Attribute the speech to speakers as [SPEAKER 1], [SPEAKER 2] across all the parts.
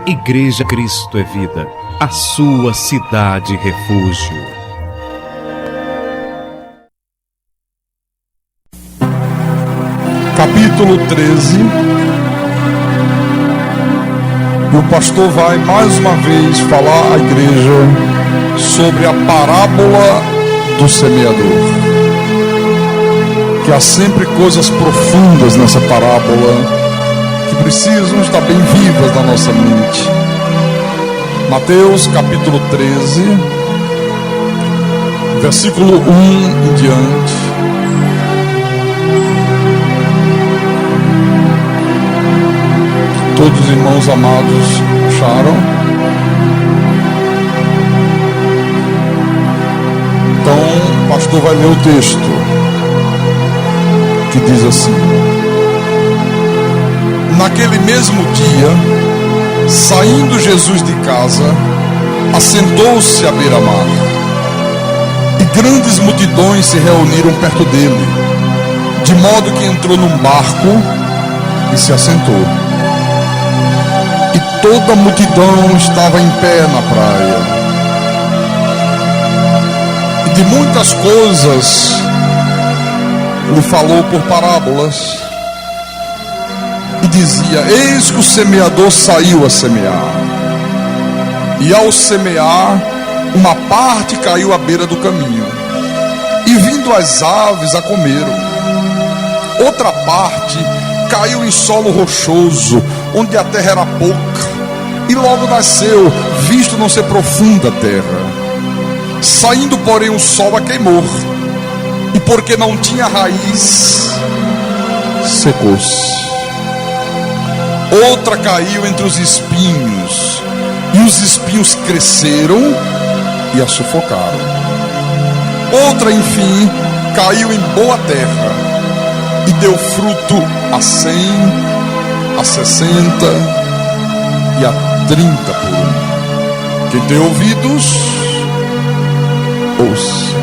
[SPEAKER 1] Igreja Cristo é Vida, a sua cidade refúgio.
[SPEAKER 2] Capítulo 13. E o pastor vai mais uma vez falar à igreja sobre a parábola do semeador. Que há sempre coisas profundas nessa parábola que precisam estar bem vivas na nossa mente. Mateus capítulo 13, versículo 1 em diante. Todos os irmãos amados acharam? Então o pastor vai ler o texto, que diz assim: Naquele mesmo dia, saindo Jesus de casa, assentou-se à beira-mar, e grandes multidões se reuniram perto dele, de modo que entrou num barco e se assentou. E toda a multidão estava em pé na praia. E de muitas coisas lhe falou por parábolas. E dizia: eis que o semeador saiu a semear. E ao semear, uma parte caiu à beira do caminho, e vindo as aves a comeram. Outra parte caiu em solo rochoso, onde a terra era pouca, e logo nasceu, visto não ser profunda a terra. Saindo, porém, o sol a queimou, e porque não tinha raiz, secou-se. Outra caiu entre os espinhos, e os espinhos cresceram e a sufocaram. Outra, enfim, caiu em boa terra, e deu fruto a 100, a 60 e a 30 por um. Quem tem ouvidos, ouça.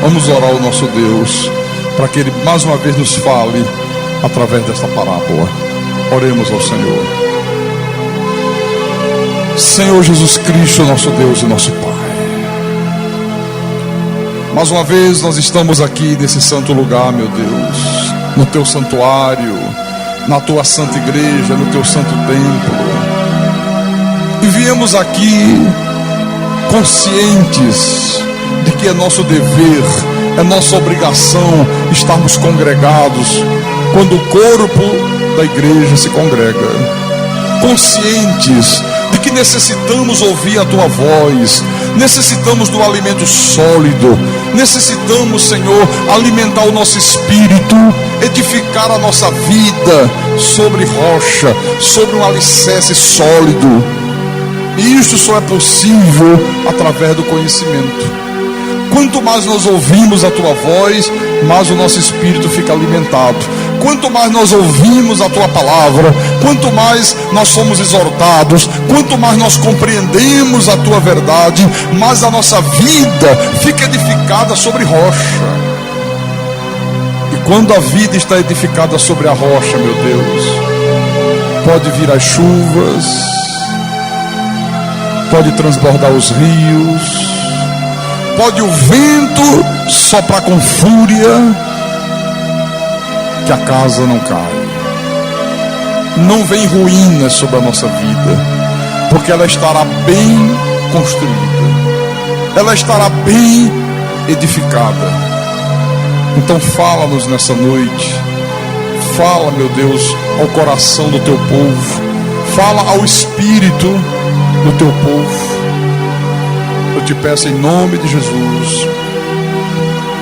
[SPEAKER 2] Vamos orar ao nosso Deus, para que Ele mais uma vez nos fale através desta parábola. Oremos ao Senhor. Senhor Jesus Cristo, nosso Deus e nosso Pai, mais uma vez nós estamos aqui nesse santo lugar, meu Deus, no Teu santuário, na Tua santa igreja, no Teu santo templo. E viemos aqui conscientes de que é nosso dever, é nossa obrigação estarmos congregados quando o corpo da igreja se congrega, conscientes de que necessitamos ouvir a Tua voz, necessitamos do alimento sólido, necessitamos, Senhor, alimentar o nosso espírito, edificar a nossa vida sobre rocha, sobre um alicerce sólido. E isso só é possível através do conhecimento. Quanto mais nós ouvimos a Tua voz, mais o nosso espírito fica alimentado. Quanto mais nós ouvimos a Tua palavra, quanto mais nós somos exortados, quanto mais nós compreendemos a Tua verdade, mais a nossa vida fica edificada sobre rocha. E quando a vida está edificada sobre a rocha, meu Deus, pode vir as chuvas, pode transbordar os rios, pode o vento soprar com fúria, que a casa não cai. Não vem ruínas sobre a nossa vida, porque ela estará bem construída, ela estará bem edificada. Então fala-nos nessa noite, fala, meu Deus, ao coração do Teu povo, fala ao espírito do Teu povo. Eu te peço em nome de Jesus,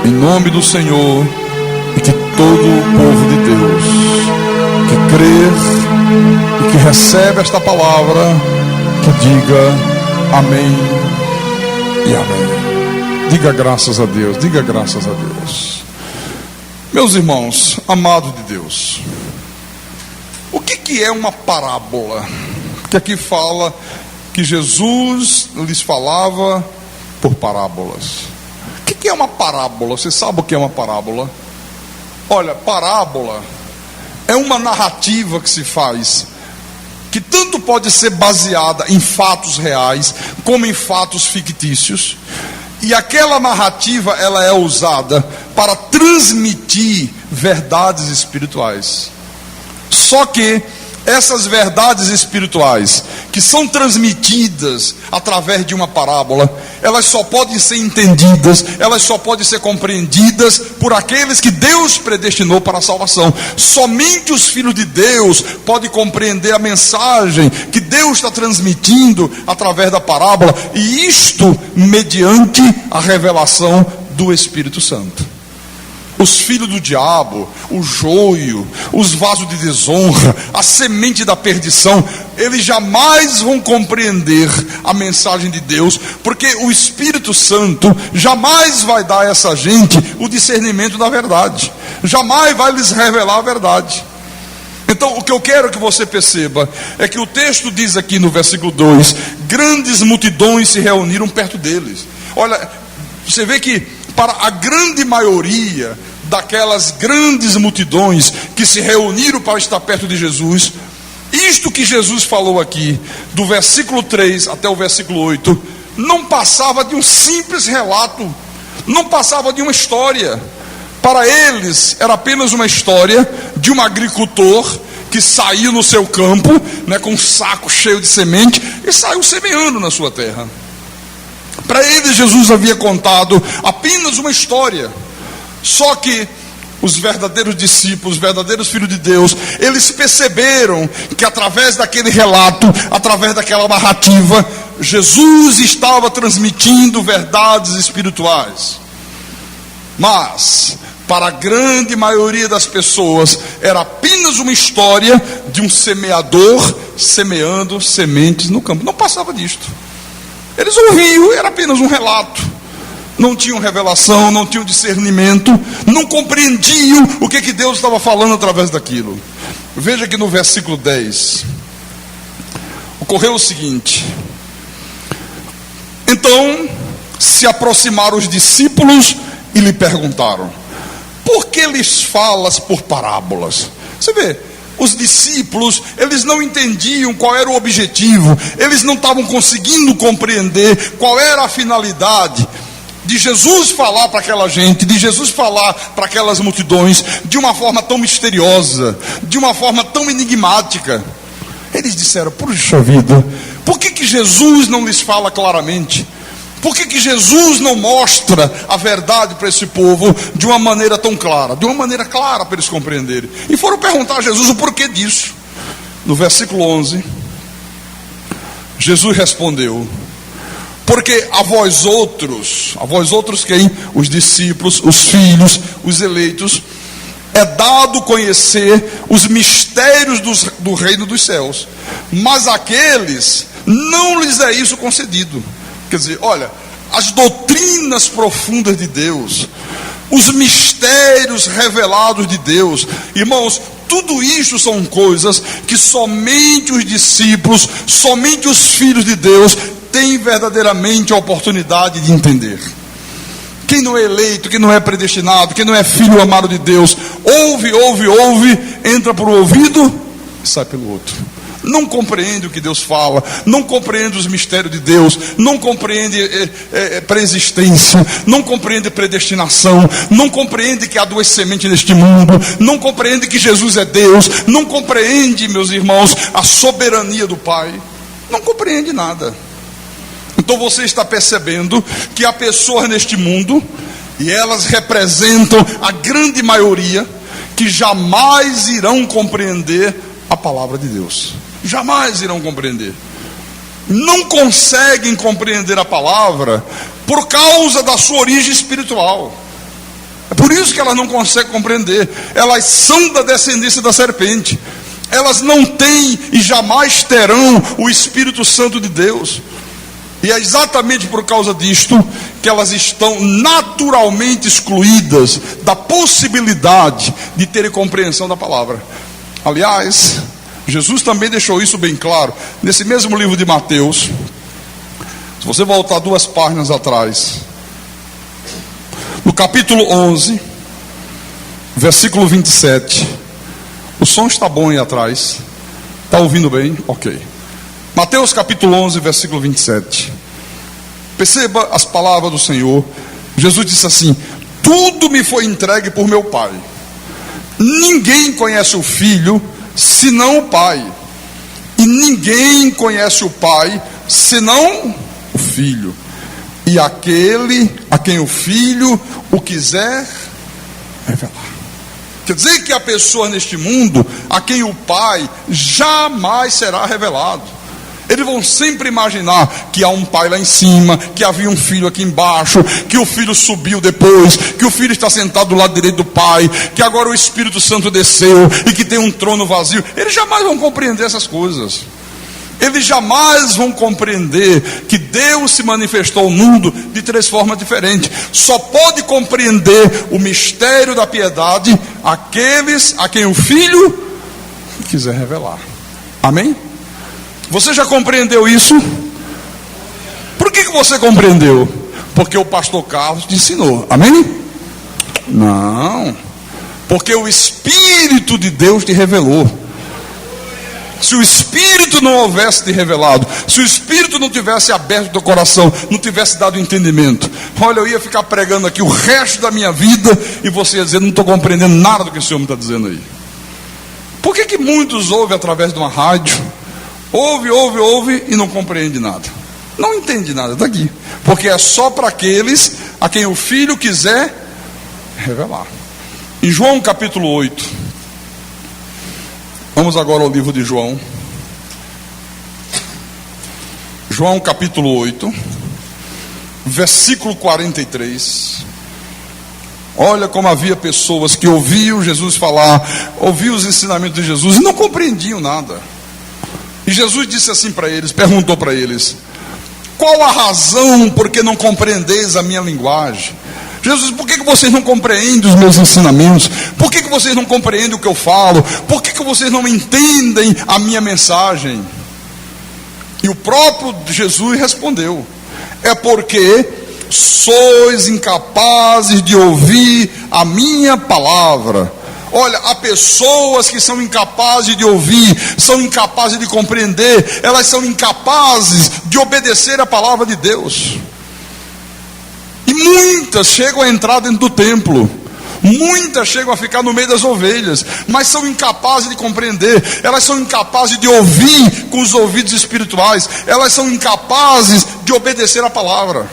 [SPEAKER 2] em nome do Senhor, e que todo o povo de Deus que crê e que recebe esta palavra, que diga amém e amém. Diga graças a Deus, diga graças a Deus. Meus irmãos, amados de Deus, o que é uma parábola? Que aqui fala que Jesus lhes falava por parábolas. O que é uma parábola? Você sabe o que é uma parábola? Olha, parábola é uma narrativa que se faz que tanto pode ser baseada em fatos reais, como em fatos fictícios. E aquela narrativa, ela é usada para transmitir verdades espirituais. Só que essas verdades espirituais, que são transmitidas através de uma parábola, elas só podem ser entendidas, elas só podem ser compreendidas por aqueles que Deus predestinou para a salvação. Somente os filhos de Deus podem compreender a mensagem que Deus está transmitindo através da parábola, e isto mediante a revelação do Espírito Santo. Os filhos do diabo, o joio, os vasos de desonra, a semente da perdição, eles jamais vão compreender a mensagem de Deus, porque o Espírito Santo jamais vai dar a essa gente o discernimento da verdade, jamais vai lhes revelar a verdade. Então, o que eu quero que você perceba é que o texto diz aqui no versículo 2: grandes multidões se reuniram perto deles. Olha, você vê que para a grande maioria daquelas grandes multidões que se reuniram para estar perto de Jesus, isto que Jesus falou aqui, do versículo 3 até o versículo 8, não passava de um simples relato, não passava de uma história. Para eles era apenas uma história de um agricultor que saiu no seu campo, com um saco cheio de semente, e saiu semeando na sua terra. Para eles, Jesus havia contado apenas uma história. Só que os verdadeiros discípulos, os verdadeiros filhos de Deus, eles perceberam que através daquele relato, através daquela narrativa, Jesus estava transmitindo verdades espirituais. Mas para a grande maioria das pessoas era apenas uma história de um semeador semeando sementes no campo. Não passava disto. Eles ouviam, era apenas um relato. Não tinham revelação, não tinham discernimento, não compreendiam o que Deus estava falando através daquilo. Veja que no versículo 10 ocorreu o seguinte: então se aproximaram os discípulos e lhe perguntaram: por que lhes falas por parábolas? Você vê, os discípulos, eles não entendiam qual era o objetivo, eles não estavam conseguindo compreender qual era a finalidade de Jesus falar para aquela gente, de Jesus falar para aquelas multidões de uma forma tão misteriosa, de uma forma tão enigmática. Eles disseram: puxa vida, por que Jesus não lhes fala claramente? Por que Jesus não mostra a verdade para esse povo de uma maneira tão clara, de uma maneira clara para eles compreenderem? E foram perguntar a Jesus o porquê disso. No versículo 11, Jesus respondeu: porque a vós outros quem? Os discípulos, os filhos, os eleitos, é dado conhecer os mistérios do reino dos céus, mas àqueles não lhes é isso concedido. Quer dizer, olha, as doutrinas profundas de Deus, os mistérios revelados de Deus, irmãos, tudo isso são coisas que somente os discípulos, somente os filhos de Deus têm verdadeiramente a oportunidade de entender. Quem não é eleito, quem não é predestinado, quem não é filho amado de Deus, ouve, entra por um ouvido e sai pelo outro. Não compreende o que Deus fala, não compreende os mistérios de Deus, não compreende preexistência, não compreende predestinação, não compreende que há duas sementes neste mundo, não compreende que Jesus é Deus, não compreende, meus irmãos, a soberania do Pai, não compreende nada. Então você está percebendo que há pessoas neste mundo, e elas representam a grande maioria, que jamais irão compreender a palavra de Deus. Jamais irão compreender. Não conseguem compreender a palavra por causa da sua origem espiritual. É por isso que elas não conseguem compreender. Elas são da descendência da serpente. Elas não têm e jamais terão o Espírito Santo de Deus. E é exatamente por causa disto que elas estão naturalmente excluídas da possibilidade de terem compreensão da palavra. Aliás, Jesus também deixou isso bem claro nesse mesmo livro de Mateus. Se você voltar 2 páginas atrás, no capítulo 11, versículo 27, o som está bom aí atrás, Está ouvindo bem? Ok. Mateus capítulo 11, versículo 27. Perceba as palavras do Senhor. Jesus disse assim: tudo me foi entregue por meu Pai. Ninguém conhece o Filho senão o Pai, e ninguém conhece o Pai senão o Filho, e aquele a quem o Filho o quiser revelar. Quer dizer que há pessoas neste mundo a quem o Pai jamais será revelado. Eles vão sempre imaginar que há um pai lá em cima, que havia um filho aqui embaixo, que o filho subiu depois, que o filho está sentado do lado direito do pai, que agora o Espírito Santo desceu e que tem um trono vazio. Eles jamais vão compreender essas coisas. Eles jamais vão compreender que Deus se manifestou ao mundo de 3 formas diferentes. Só pode compreender o mistério da piedade aqueles a quem o Filho quiser revelar. Amém? Você já compreendeu isso? Por que você compreendeu? Porque o pastor Carlos te ensinou. Amém? Não. Porque o Espírito de Deus te revelou. Se o Espírito não houvesse te revelado, se o Espírito não tivesse aberto teu coração, não tivesse dado entendimento, olha, eu ia ficar pregando aqui o resto da minha vida e você ia dizer: não estou compreendendo nada do que o Senhor me está dizendo aí. Por que muitos ouvem através de uma rádio? Ouve e não compreende nada. Não entende nada, está aqui. Porque é só para aqueles a quem o Filho quiser revelar. Em João capítulo 8. Vamos agora ao livro de João. João capítulo 8. Versículo 43. Olha como havia pessoas que ouviam Jesus falar, ouviam os ensinamentos de Jesus e não compreendiam nada. E Jesus disse assim para eles, perguntou para eles: qual a razão por que não compreendeis a minha linguagem? Jesus, por que vocês não compreendem os meus ensinamentos? Por que vocês não compreendem o que eu falo? Por que vocês não entendem a minha mensagem? E o próprio Jesus respondeu: é porque sois incapazes de ouvir a minha palavra. Olha, há pessoas que são incapazes de ouvir, são incapazes de compreender, elas são incapazes de obedecer a palavra de Deus. E muitas chegam a entrar dentro do templo, muitas chegam a ficar no meio das ovelhas, mas são incapazes de compreender, elas são incapazes de ouvir com os ouvidos espirituais, elas são incapazes de obedecer a palavra.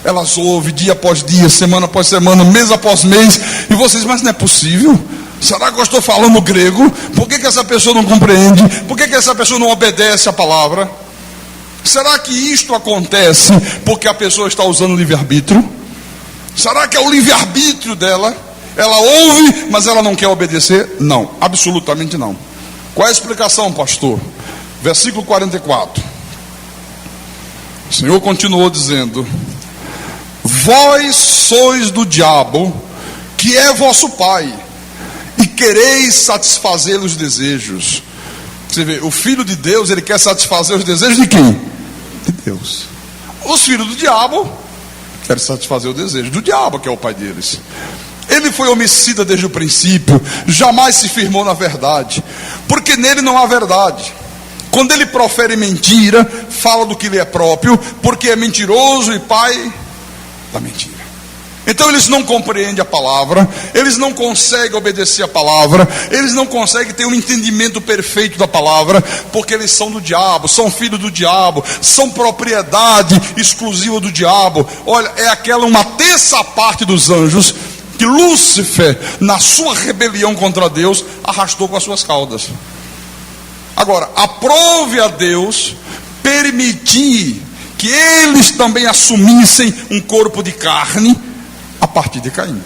[SPEAKER 2] Elas ouvem dia após dia, semana após semana, mês após mês, e vocês, mas não é possível? Será que eu estou falando grego? Por que essa pessoa não compreende? Por que essa pessoa não obedece a palavra? Será que isto acontece porque a pessoa está usando o livre-arbítrio? Será que é o livre-arbítrio dela? Ela ouve, mas ela não quer obedecer? Não, absolutamente não. Qual é a explicação, pastor? Versículo 44. O Senhor continuou dizendo: vós sois do diabo, que é vosso pai, e quereis satisfazer os desejos. Você vê, o Filho de Deus, ele quer satisfazer os desejos de quem? De Deus. Os filhos do diabo querem satisfazer o desejo do diabo, que é o pai deles. Ele foi homicida desde o princípio, jamais se firmou na verdade, porque nele não há verdade. Quando ele profere mentira, fala do que lhe é próprio, porque é mentiroso e pai da mentira. Então eles não compreendem a palavra, eles não conseguem obedecer a palavra, eles não conseguem ter um entendimento perfeito da palavra, porque eles são do diabo, são filhos do diabo, são propriedade exclusiva do diabo. Olha, é aquela uma terça parte dos anjos que Lúcifer, na sua rebelião contra Deus, arrastou com as suas caudas. Agora, aprove a Deus permitir que eles também assumissem um corpo de carne a partir de Caim.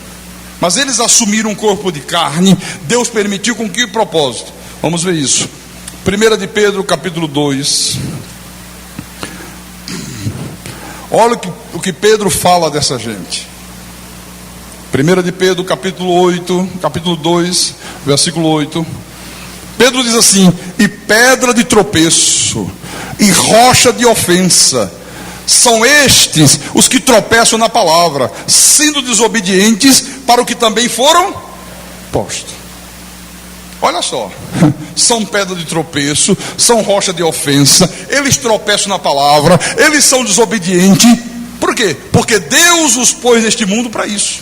[SPEAKER 2] Mas eles assumiram um corpo de carne, Deus permitiu com que propósito? Vamos ver isso. 1 de Pedro capítulo 2. Olha o que Pedro fala dessa gente. 1 de Pedro capítulo 2, versículo 8. Pedro diz assim: e pedra de tropeço, e rocha de ofensa, são estes os que tropeçam na palavra, sendo desobedientes para o que também foram postos. Olha só, são pedra de tropeço, são rocha de ofensa, eles tropeçam na palavra, eles são desobedientes. Por quê? Porque Deus os pôs neste mundo para isso.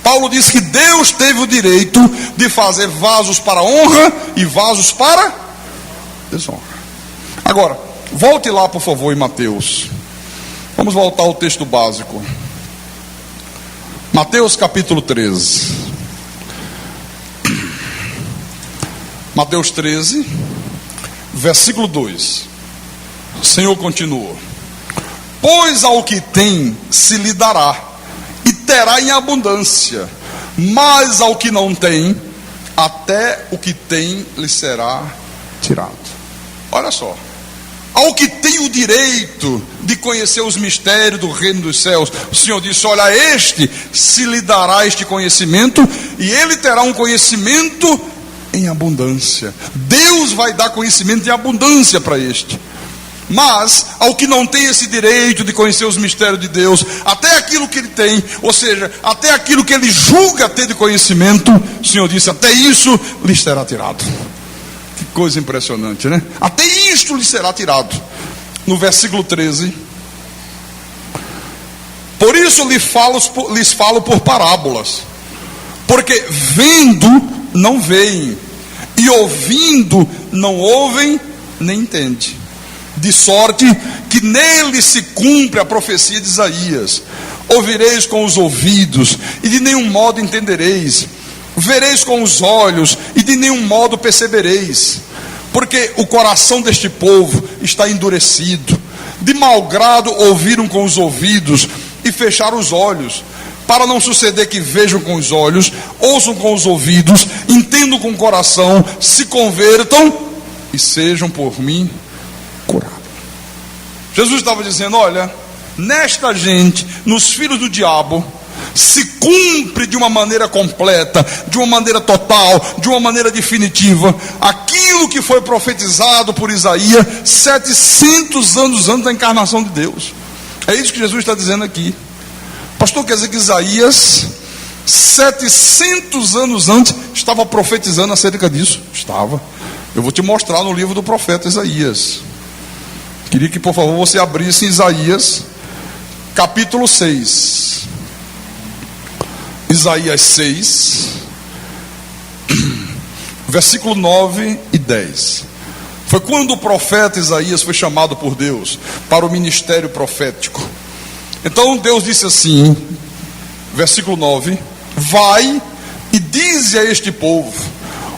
[SPEAKER 2] Paulo diz que Deus teve o direito de fazer vasos para honra e vasos para desonra. Agora, volte lá por favor em Mateus. Vamos voltar ao texto básico. Mateus capítulo 13. Mateus 13, versículo 2. O Senhor continua: pois ao que tem se lhe dará, e terá em abundância, mas ao que não tem, até o que tem lhe será tirado. Olha só, ao que tem o direito de conhecer os mistérios do reino dos céus, o Senhor disse: olha, a este se lhe dará este conhecimento, e ele terá um conhecimento em abundância. Deus vai dar conhecimento em abundância para este. Mas ao que não tem esse direito de conhecer os mistérios de Deus, até aquilo que ele tem, ou seja, até aquilo que ele julga ter de conhecimento, o Senhor disse: até isso lhe será tirado. Que coisa impressionante, né? Até isto lhe será tirado. No versículo 13: por isso lhes falo por parábolas, porque vendo não veem, e ouvindo não ouvem nem entendem, de sorte que nele se cumpre a profecia de Isaías: ouvireis com os ouvidos e de nenhum modo entendereis, vereis com os olhos e de nenhum modo percebereis, porque o coração deste povo está endurecido, de mau grado ouviram com os ouvidos e fecharam os olhos, para não suceder que vejam com os olhos, ouçam com os ouvidos, entendam com o coração, se convertam e sejam por mim curados. Jesus estava dizendo: olha, nesta gente, nos filhos do diabo, se cumpre de uma maneira completa, de uma maneira total, de uma maneira definitiva, aquilo que foi profetizado por Isaías 700 anos antes da encarnação de Deus. É isso que Jesus está dizendo aqui. Pastor, quer dizer que Isaías 700 anos antes estava profetizando acerca disso? Estava. Eu vou te mostrar no livro do profeta Isaías. Queria que por favor você abrisse Isaías capítulo 6. Isaías 6, versículo 9 e 10. Foi quando o profeta Isaías foi chamado por Deus para o ministério profético. Então Deus disse assim, versículo 9: vai e dize a este povo: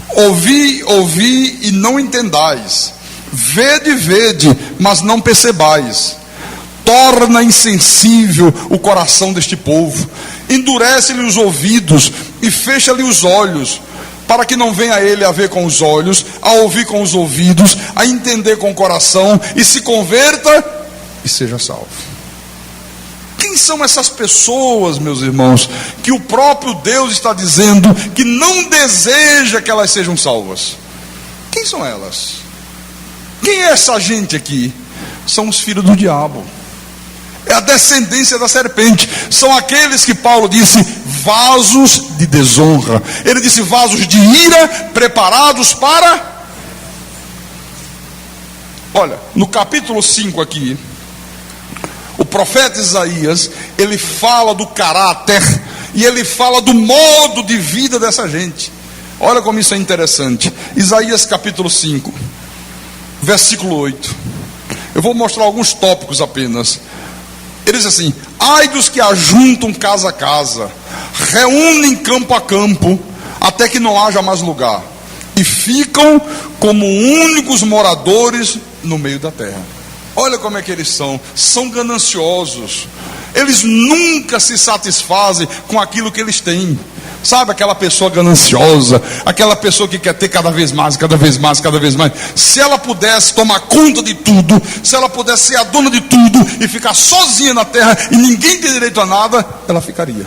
[SPEAKER 2] ouvi e não entendais, vede, mas não percebais. Torna insensível o coração deste povo, endurece-lhe os ouvidos e fecha-lhe os olhos, para que não venha ele a ver com os olhos, a ouvir com os ouvidos, a entender com o coração, e se converta e seja salvo. Quem são essas pessoas, meus irmãos, que o próprio Deus está dizendo que não deseja que elas sejam salvas? Quem são elas? Quem é essa gente aqui? São os filhos do diabo. É a descendência da serpente. São aqueles que Paulo disse vasos de desonra. Ele disse vasos de ira, preparados para... Olha, no capítulo 5 aqui, o profeta Isaías, ele fala do caráter e ele fala do modo de vida dessa gente. Olha como isso é interessante. Isaías capítulo 5, versículo 8. Eu vou mostrar alguns tópicos apenas. Ele diz assim: ai dos que ajuntam casa a casa, reúnem campo a campo, até que não haja mais lugar, e ficam como únicos moradores no meio da terra. Olha como é que eles são gananciosos. Eles nunca se satisfazem com aquilo que eles têm. Sabe aquela pessoa gananciosa, aquela pessoa que quer ter cada vez mais, cada vez mais, cada vez mais. Se ela pudesse tomar conta de tudo, se ela pudesse ser a dona de tudo e ficar sozinha na terra e ninguém ter direito a nada, ela ficaria.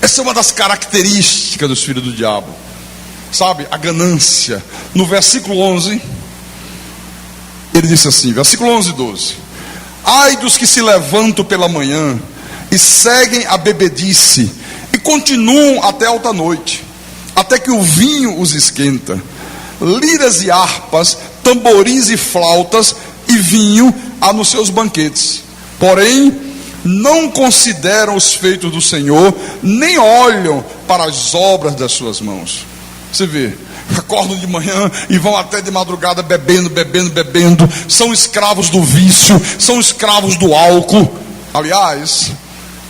[SPEAKER 2] Essa é uma das características dos filhos do diabo. Sabe, a ganância. No versículo 11, ele disse assim, versículo 11 e 12: ai dos que se levantam pela manhã e seguem a bebedice, e continuam até alta noite, até que o vinho os esquenta. Liras e harpas, tamborins e flautas e vinho há nos seus banquetes. Porém, não consideram os feitos do Senhor, nem olham para as obras das suas mãos. Você vê, acordam de manhã e vão até de madrugada bebendo. São escravos do vício, são escravos do álcool. Aliás,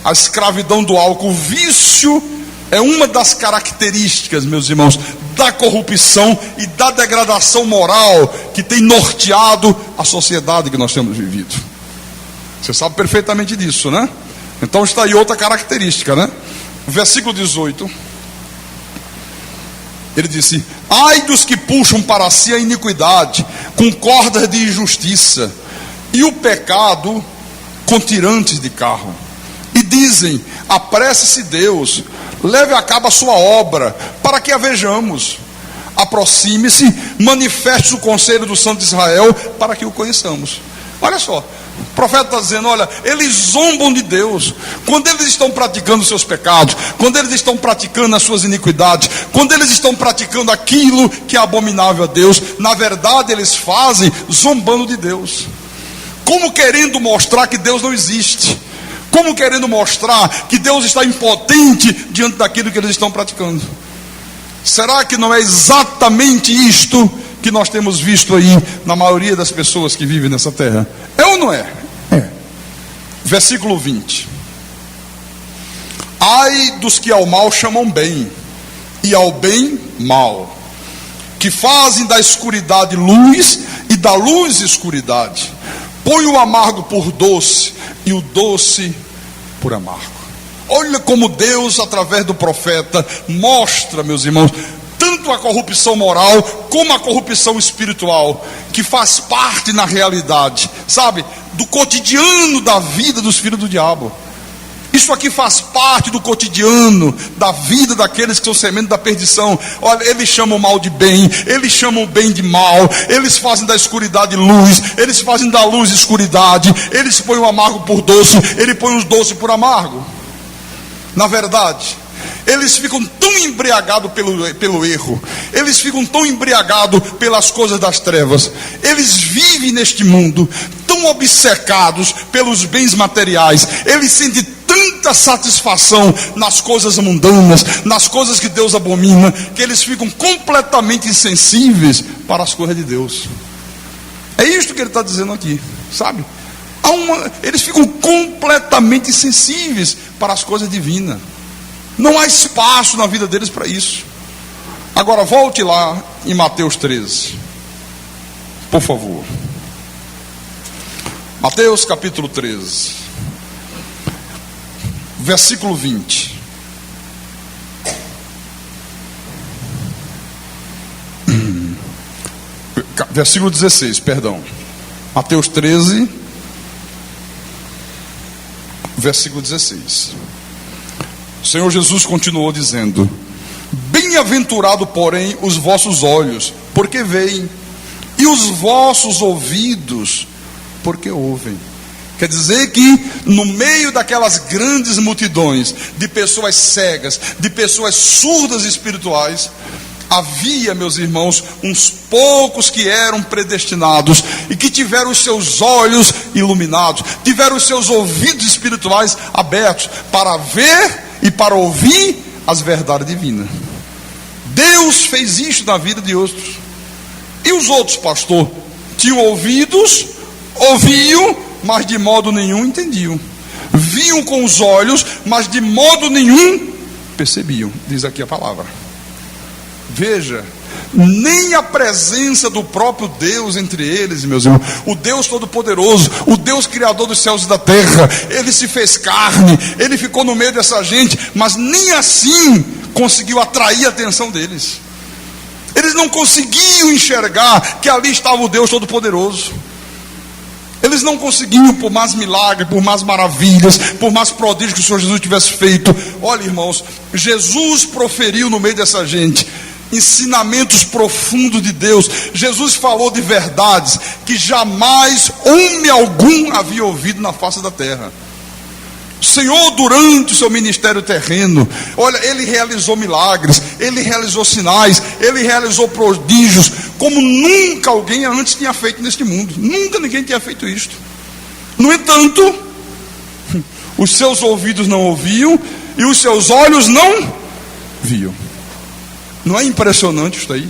[SPEAKER 2] a escravidão do álcool, o vício é uma das características, meus irmãos, da corrupção e da degradação moral que tem norteado a sociedade que nós temos vivido. Você sabe perfeitamente disso, né? Então está aí outra característica, né? Versículo 18. Ele disse: ai dos que puxam para si a iniquidade com cordas de injustiça, e o pecado com tirantes de carro. E dizem: apresse-se Deus, leve a cabo a sua obra, para que a vejamos. Aproxime-se, manifeste o conselho do Santo de Israel, para que o conheçamos. Olha só, o profeta está dizendo: olha, eles zombam de Deus quando eles estão praticando seus pecados, quando eles estão praticando as suas iniquidades, quando eles estão praticando aquilo que é abominável a Deus. Na verdade, eles fazem zombando de Deus, como querendo mostrar que Deus não existe, como querendo mostrar que Deus está impotente diante daquilo que eles estão praticando. Será que não é exatamente isto que nós temos visto aí na maioria das pessoas que vivem nessa terra? É ou não é? É. Versículo 20. Ai dos que ao mal chamam bem, e ao bem mal, que fazem da escuridade luz, e da luz escuridade, põe o amargo por doce, e o doce por amargo. Olha como Deus, através do profeta, mostra, meus irmãos, tanto a corrupção moral como a corrupção espiritual, que faz parte na realidade, sabe, do cotidiano da vida dos filhos do diabo. Isso aqui faz parte do cotidiano da vida daqueles que são semente da perdição. Olha, eles chamam o mal de bem, eles chamam o bem de mal, eles fazem da escuridade luz, eles fazem da luz escuridade, eles põem o amargo por doce, eles põem os doces por amargo. Na verdade, eles ficam tão embriagados pelo erro, eles ficam tão embriagados pelas coisas das trevas, eles vivem neste mundo tão obcecados pelos bens materiais, eles sentem tanta satisfação nas coisas mundanas, nas coisas que Deus abomina, que eles ficam completamente insensíveis para as coisas de Deus. É isto que ele está dizendo aqui, sabe? Eles ficam completamente insensíveis para as coisas divinas. Não há espaço na vida deles para isso. Agora volte lá em Mateus 13, por favor. Mateus capítulo 13, versículo 20. Versículo 16, perdão. Mateus 13, versículo 16. O Senhor Jesus continuou dizendo: bem-aventurado, porém, os vossos olhos, porque veem, e os vossos ouvidos, porque ouvem. Quer dizer que no meio daquelas grandes multidões de pessoas cegas, de pessoas surdas espirituais, havia, meus irmãos, uns poucos que eram predestinados e que tiveram os seus olhos iluminados, tiveram os seus ouvidos espirituais abertos para ver e para ouvir as verdades divinas. Deus fez isso na vida de outros. E os outros, pastor, tinham ouvidos, ouviam, mas de modo nenhum entendiam. Viam com os olhos, mas de modo nenhum percebiam. Diz aqui a palavra. Veja, nem a presença do próprio Deus entre eles, meus irmãos, o Deus Todo-Poderoso, o Deus Criador dos céus e da terra, Ele se fez carne, Ele ficou no meio dessa gente, mas nem assim conseguiu atrair a atenção deles. Eles não conseguiam enxergar que ali estava o Deus Todo-Poderoso. Eles não conseguiam, por mais milagres, por mais maravilhas, por mais prodígios que o Senhor Jesus tivesse feito. Olha, irmãos, Jesus proferiu no meio dessa gente ensinamentos profundos de Deus. Jesus falou de verdades que jamais homem algum havia ouvido na face da terra. Senhor, durante o seu ministério terreno, olha, ele realizou milagres, ele realizou sinais, ele realizou prodígios, como nunca alguém antes tinha feito neste mundo. Nunca ninguém tinha feito isto. No entanto, os seus ouvidos não ouviam e os seus olhos não viam. Não é impressionante isso aí?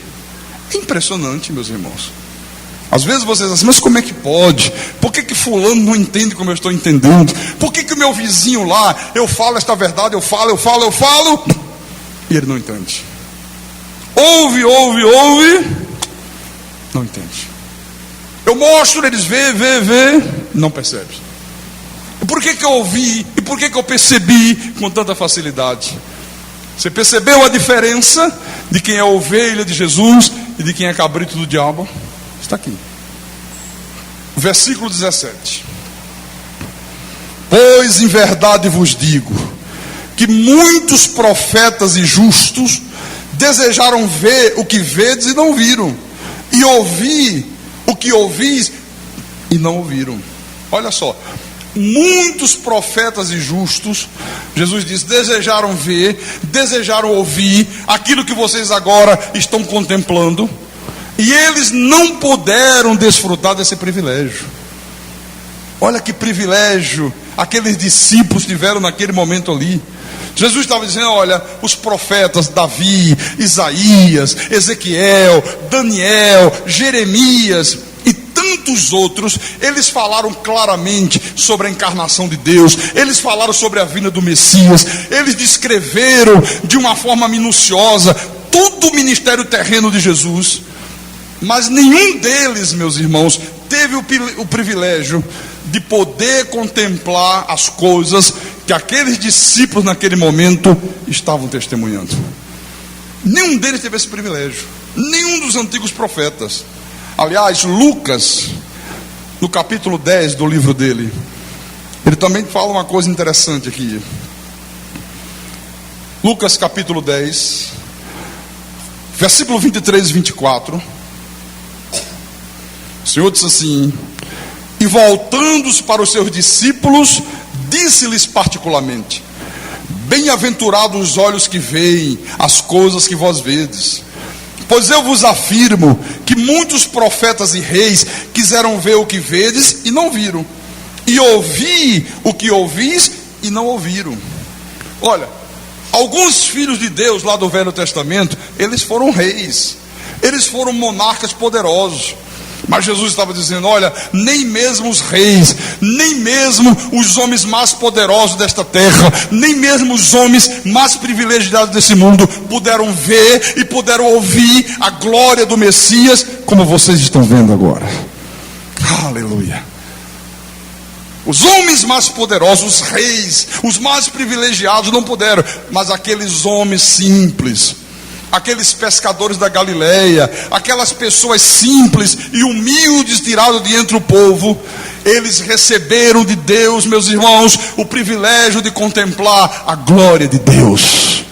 [SPEAKER 2] É impressionante, meus irmãos. Às vezes vocês dizem, mas como é que pode? Por que fulano não entende como eu estou entendendo? Por que o meu vizinho lá, eu falo esta verdade, eu falo, e ele não entende? Ouve, não entende. Eu mostro, eles vê, não percebe. E por que eu ouvi, e por que eu percebi com tanta facilidade? Você percebeu a diferença de quem é ovelha de Jesus e de quem é cabrito do diabo? Está aqui. Versículo 17. Pois em verdade vos digo, que muitos profetas e justos desejaram ver o que vedes e não viram, e ouvir o que ouvis e não ouviram. Olha só, muitos profetas e justos, Jesus diz, desejaram ver, desejaram ouvir aquilo que vocês agora estão contemplando, e eles não puderam desfrutar desse privilégio. Olha que privilégio aqueles discípulos tiveram naquele momento ali. Jesus estava dizendo, olha, os profetas Davi, Isaías, Ezequiel, Daniel, Jeremias e tantos outros, eles falaram claramente sobre a encarnação de Deus, eles falaram sobre a vinda do Messias, eles descreveram de uma forma minuciosa todo o ministério terreno de Jesus. Mas nenhum deles, meus irmãos, teve o privilégio de poder contemplar as coisas que aqueles discípulos naquele momento estavam testemunhando. Nenhum deles teve esse privilégio. Nenhum dos antigos profetas. Aliás, Lucas, no capítulo 10 do livro dele, ele também fala uma coisa interessante aqui. Lucas capítulo 10, versículo 23 e 24. O Senhor disse assim: e voltando-se para os seus discípulos, disse-lhes particularmente: bem-aventurados os olhos que veem as coisas que vós vedes. Pois eu vos afirmo que muitos profetas e reis quiseram ver o que vedes e não viram, e ouvir o que ouvis e não ouviram. Olha, alguns filhos de Deus lá do Velho Testamento, eles foram reis, eles foram monarcas poderosos. Mas Jesus estava dizendo, olha, nem mesmo os reis, nem mesmo os homens mais poderosos desta terra, nem mesmo os homens mais privilegiados desse mundo puderam ver e puderam ouvir a glória do Messias como vocês estão vendo agora. Aleluia. Os homens mais poderosos, os reis, os mais privilegiados não puderam, mas aqueles homens simples, aqueles pescadores da Galileia, aquelas pessoas simples e humildes tiradas de entre o povo, eles receberam de Deus, meus irmãos, o privilégio de contemplar a glória de Deus.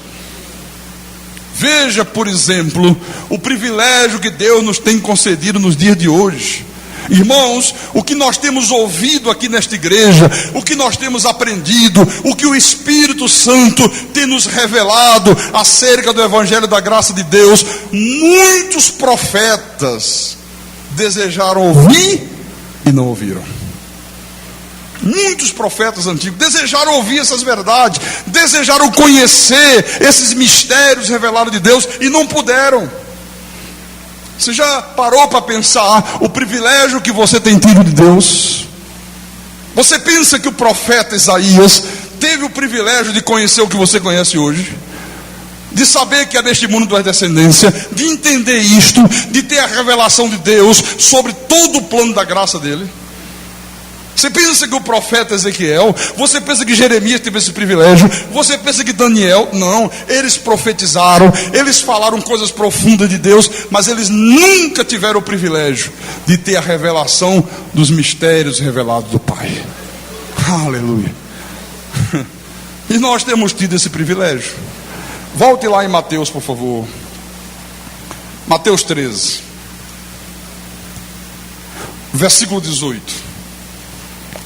[SPEAKER 2] Veja, por exemplo, o privilégio que Deus nos tem concedido nos dias de hoje. Irmãos, o que nós temos ouvido aqui nesta igreja, o que nós temos aprendido, o que o Espírito Santo tem nos revelado acerca do Evangelho da graça de Deus, muitos profetas desejaram ouvir e não ouviram. Muitos profetas antigos desejaram ouvir essas verdades, desejaram conhecer esses mistérios revelados de Deus e não puderam. Você já parou para pensar o privilégio que você tem tido de Deus? Você pensa que o profeta Isaías teve o privilégio de conhecer o que você conhece hoje? De saber que é deste mundo tua descendência, de entender isto, de ter a revelação de Deus sobre todo o plano da graça dele? Você pensa que o profeta Ezequiel, você pensa que Jeremias teve esse privilégio, você pensa que Daniel, não, eles profetizaram, eles falaram coisas profundas de Deus, mas eles nunca tiveram o privilégio de ter a revelação dos mistérios revelados do Pai. Aleluia. E nós temos tido esse privilégio. Volte lá em Mateus, por favor. Mateus 13, versículo 18.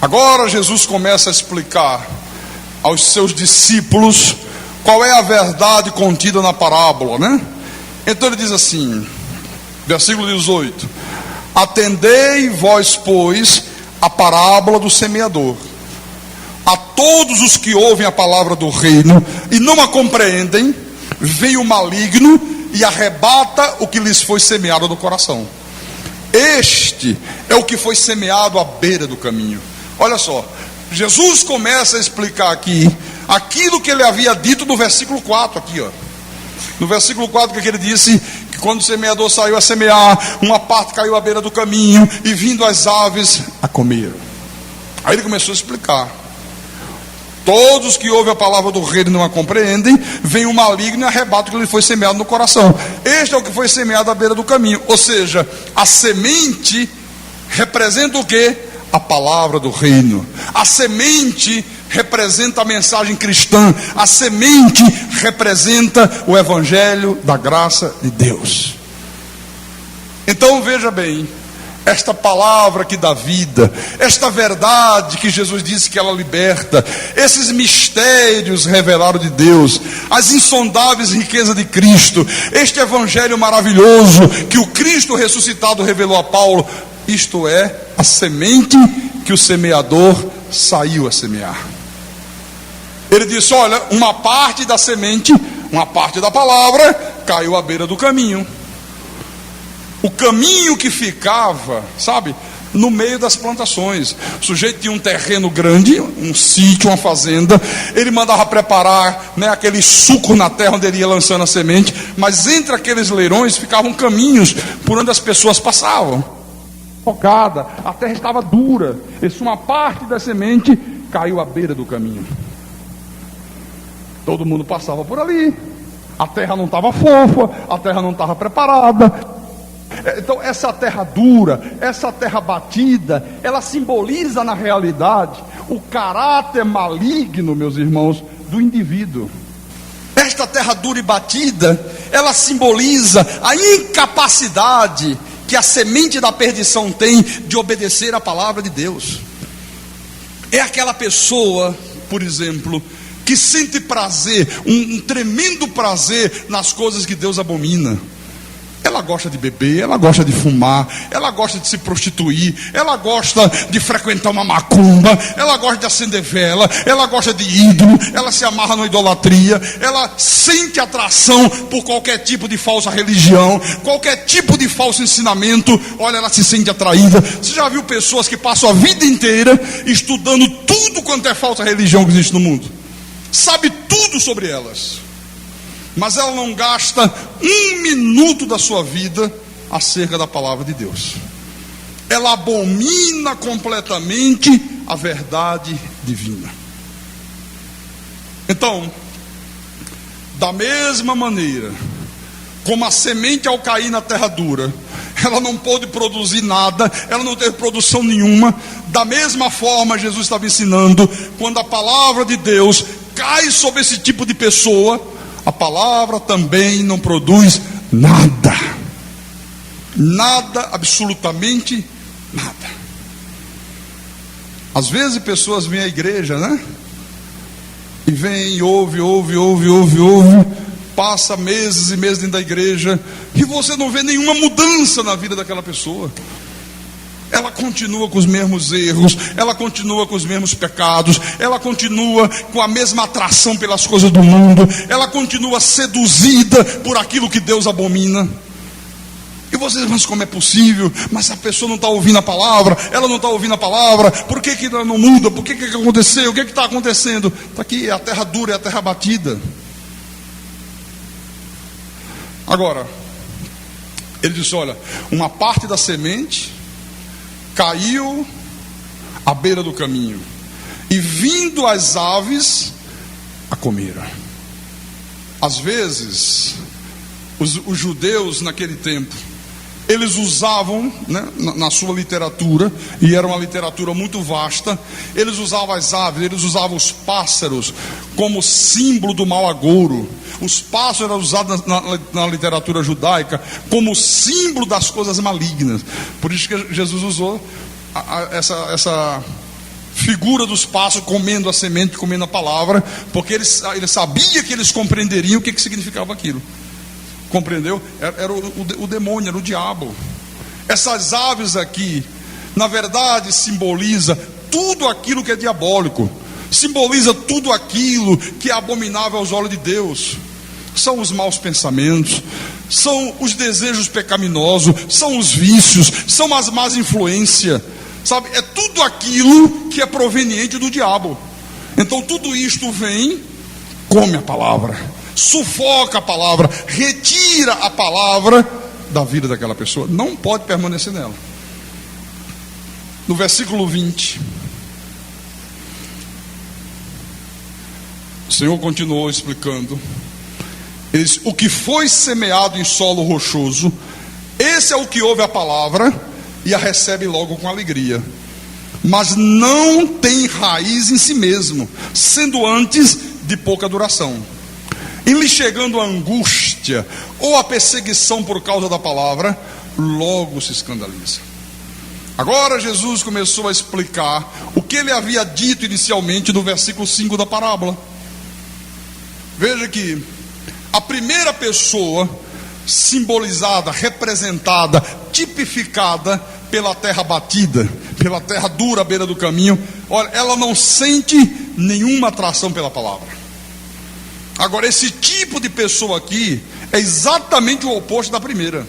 [SPEAKER 2] Agora Jesus começa a explicar aos seus discípulos qual é a verdade contida na parábola, né? Então ele diz assim, versículo 18: atendei vós, pois, a parábola do semeador. A todos os que ouvem a palavra do reino e não a compreendem, vem o maligno e arrebata o que lhes foi semeado no coração. Este é o que foi semeado à beira do caminho. Olha só, Jesus começa a explicar aqui aquilo que ele havia dito no versículo 4 aqui, ó. No versículo 4 que ele disse que quando o semeador saiu a semear, uma parte caiu à beira do caminho e vindo as aves a comeram. Aí ele começou a explicar. Todos que ouvem a palavra do reino e não a compreendem, vem o maligno e arrebata o que lhe foi semeado no coração. Este é o que foi semeado à beira do caminho. Ou seja, a semente representa o quê? A palavra do reino. A semente representa a mensagem cristã. A semente representa o evangelho da graça de Deus. Então veja bem, esta palavra que dá vida, esta verdade que Jesus disse que ela liberta, esses mistérios revelados de Deus, as insondáveis riquezas de Cristo, este evangelho maravilhoso que o Cristo ressuscitado revelou a Paulo, isto é a semente que o semeador saiu a semear. Ele disse, olha, uma parte da semente, uma parte da palavra caiu à beira do caminho. O caminho que ficava, sabe, no meio das plantações. O sujeito tinha um terreno grande, um sítio, uma fazenda. Ele mandava preparar, né, aquele suco na terra onde ele ia lançando a semente. Mas entre aqueles leirões ficavam caminhos por onde as pessoas passavam. Focada, a terra estava dura. Isso, uma parte da semente caiu à beira do caminho. Todo mundo passava por ali. A terra não estava fofa, a terra não estava preparada. Então essa terra dura, essa terra batida, ela simboliza na realidade o caráter maligno, meus irmãos, do indivíduo. Esta terra dura e batida, ela simboliza a incapacidade que a semente da perdição tem de obedecer à palavra de Deus. É aquela pessoa, por exemplo, que sente prazer, um tremendo prazer nas coisas que Deus abomina. Ela gosta de beber, ela gosta de fumar, ela gosta de se prostituir, ela gosta de frequentar uma macumba, ela gosta de acender vela, ela gosta de ídolo, ela se amarra na idolatria, ela sente atração por qualquer tipo de falsa religião, qualquer tipo de falso ensinamento. Olha, ela se sente atraída. Você já viu pessoas que passam a vida inteira estudando tudo quanto é falsa religião que existe no mundo? Sabe tudo sobre elas, mas ela não gasta um minuto da sua vida acerca da palavra de Deus. Ela abomina completamente a verdade divina. Então, da mesma maneira como a semente ao cair na terra dura, ela não pôde produzir nada, ela não teve produção nenhuma. Da mesma forma, Jesus estava ensinando, quando a palavra de Deus cai sobre esse tipo de pessoa, a palavra também não produz nada. Nada, absolutamente nada. Às vezes pessoas vêm à igreja, né? E vem, ouve, passa meses e meses dentro da igreja, e você não vê nenhuma mudança na vida daquela pessoa. Ela continua com os mesmos erros, ela continua com os mesmos pecados, ela continua com a mesma atração pelas coisas do mundo, ela continua seduzida por aquilo que Deus abomina. E vocês, mas como é possível? Mas a pessoa não está ouvindo a palavra, ela não está ouvindo a palavra, por que ela não muda? Por que aconteceu? O que está acontecendo? Está aqui, a terra dura, é a terra batida. Agora, ele disse, olha, uma parte da semente caiu à beira do caminho, e vindo as aves a comeram. Às vezes, os judeus naquele tempo, eles usavam, né, na sua literatura, e era uma literatura muito vasta, eles usavam as aves, eles usavam os pássaros como símbolo do mau agouro. Os pássaros eram usados na literatura judaica como símbolo das coisas malignas. Por isso que Jesus usou figura dos passos, comendo a semente, comendo a palavra, porque ele sabia que eles compreenderiam o que significava aquilo. Compreendeu? Era o demônio, era o diabo. Essas aves aqui, na verdade, simboliza tudo aquilo que é diabólico, simboliza tudo aquilo que é abominável aos olhos de Deus. São os maus pensamentos, são os desejos pecaminosos, são os vícios, são as más influências, sabe? É tudo aquilo que é proveniente do diabo. Então tudo isto vem, come a palavra, sufoca a palavra, retira a palavra da vida daquela pessoa, não pode permanecer nela. No versículo 20, o Senhor continuou explicando. Ele diz: o que foi semeado em solo rochoso, esse é o que ouve a palavra e a recebe logo com alegria, mas não tem raiz em si mesmo, sendo antes de pouca duração. E lhe chegando a angústia ou a perseguição por causa da palavra, logo se escandaliza. Agora Jesus começou a explicar o que ele havia dito inicialmente no versículo 5 da parábola. Veja que a primeira pessoa simbolizada, representada, tipificada pela terra batida, pela terra dura à beira do caminho, olha, ela não sente nenhuma atração pela palavra. Agora, esse tipo de pessoa aqui é exatamente o oposto da primeira.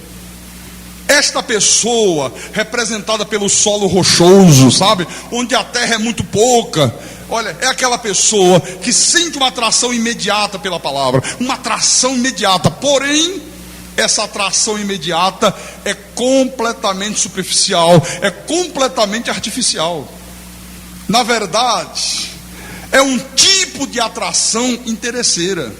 [SPEAKER 2] Esta pessoa, representada pelo solo rochoso, sabe, onde a terra é muito pouca, olha, é aquela pessoa que sente uma atração imediata pela palavra, uma atração imediata, porém, essa atração imediata é completamente superficial, é completamente artificial. Na verdade, é um tipo de atração interesseira.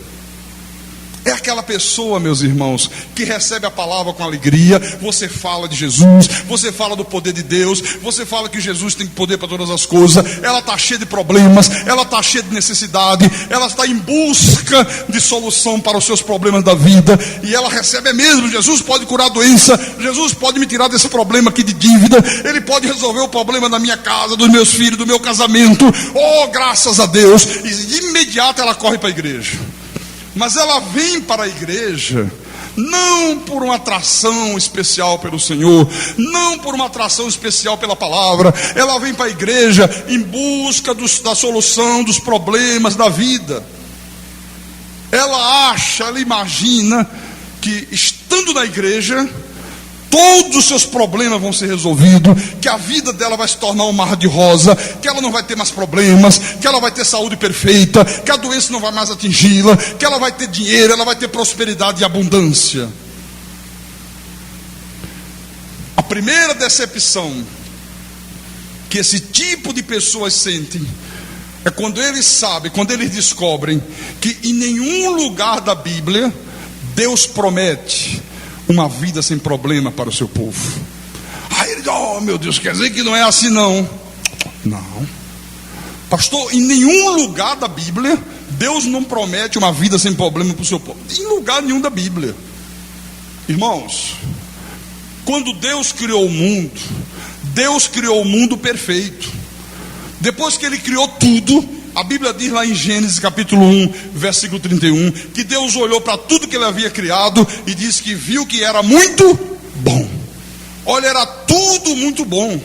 [SPEAKER 2] É aquela pessoa, meus irmãos, que recebe a palavra com alegria. Você fala de Jesus, você fala do poder de Deus, você fala que Jesus tem poder para todas as coisas. Ela está cheia de problemas, ela está cheia de necessidade, ela está em busca de solução para os seus problemas da vida, e ela recebe, é mesmo, Jesus pode curar a doença, Jesus pode me tirar desse problema aqui de dívida, Ele pode resolver o problema da minha casa, dos meus filhos, do meu casamento. Oh, graças a Deus. E de imediato ela corre para a igreja. Mas ela vem para a igreja não por uma atração especial pelo Senhor, não por uma atração especial pela palavra. Ela vem para a igreja em busca da solução dos problemas da vida. Ela acha, ela imagina que estando na igreja todos os seus problemas vão ser resolvidos, que a vida dela vai se tornar um mar de rosa, que ela não vai ter mais problemas, que ela vai ter saúde perfeita, que a doença não vai mais atingi-la, que ela vai ter dinheiro, ela vai ter prosperidade e abundância. A primeira decepção que esse tipo de pessoas sentem é quando eles sabem, quando eles descobrem que em nenhum lugar da Bíblia Deus promete uma vida sem problema para o seu povo. Aí ele diz: oh meu Deus, quer dizer que não é assim não? Não, pastor, em nenhum lugar da Bíblia Deus não promete uma vida sem problema para o seu povo. Em lugar nenhum da Bíblia. Irmãos, quando Deus criou o mundo, Deus criou o mundo perfeito. Depois que Ele criou tudo, a Bíblia diz lá em Gênesis capítulo 1, versículo 31, que Deus olhou para tudo que Ele havia criado e disse que viu que era muito bom. Olha, era tudo muito bom.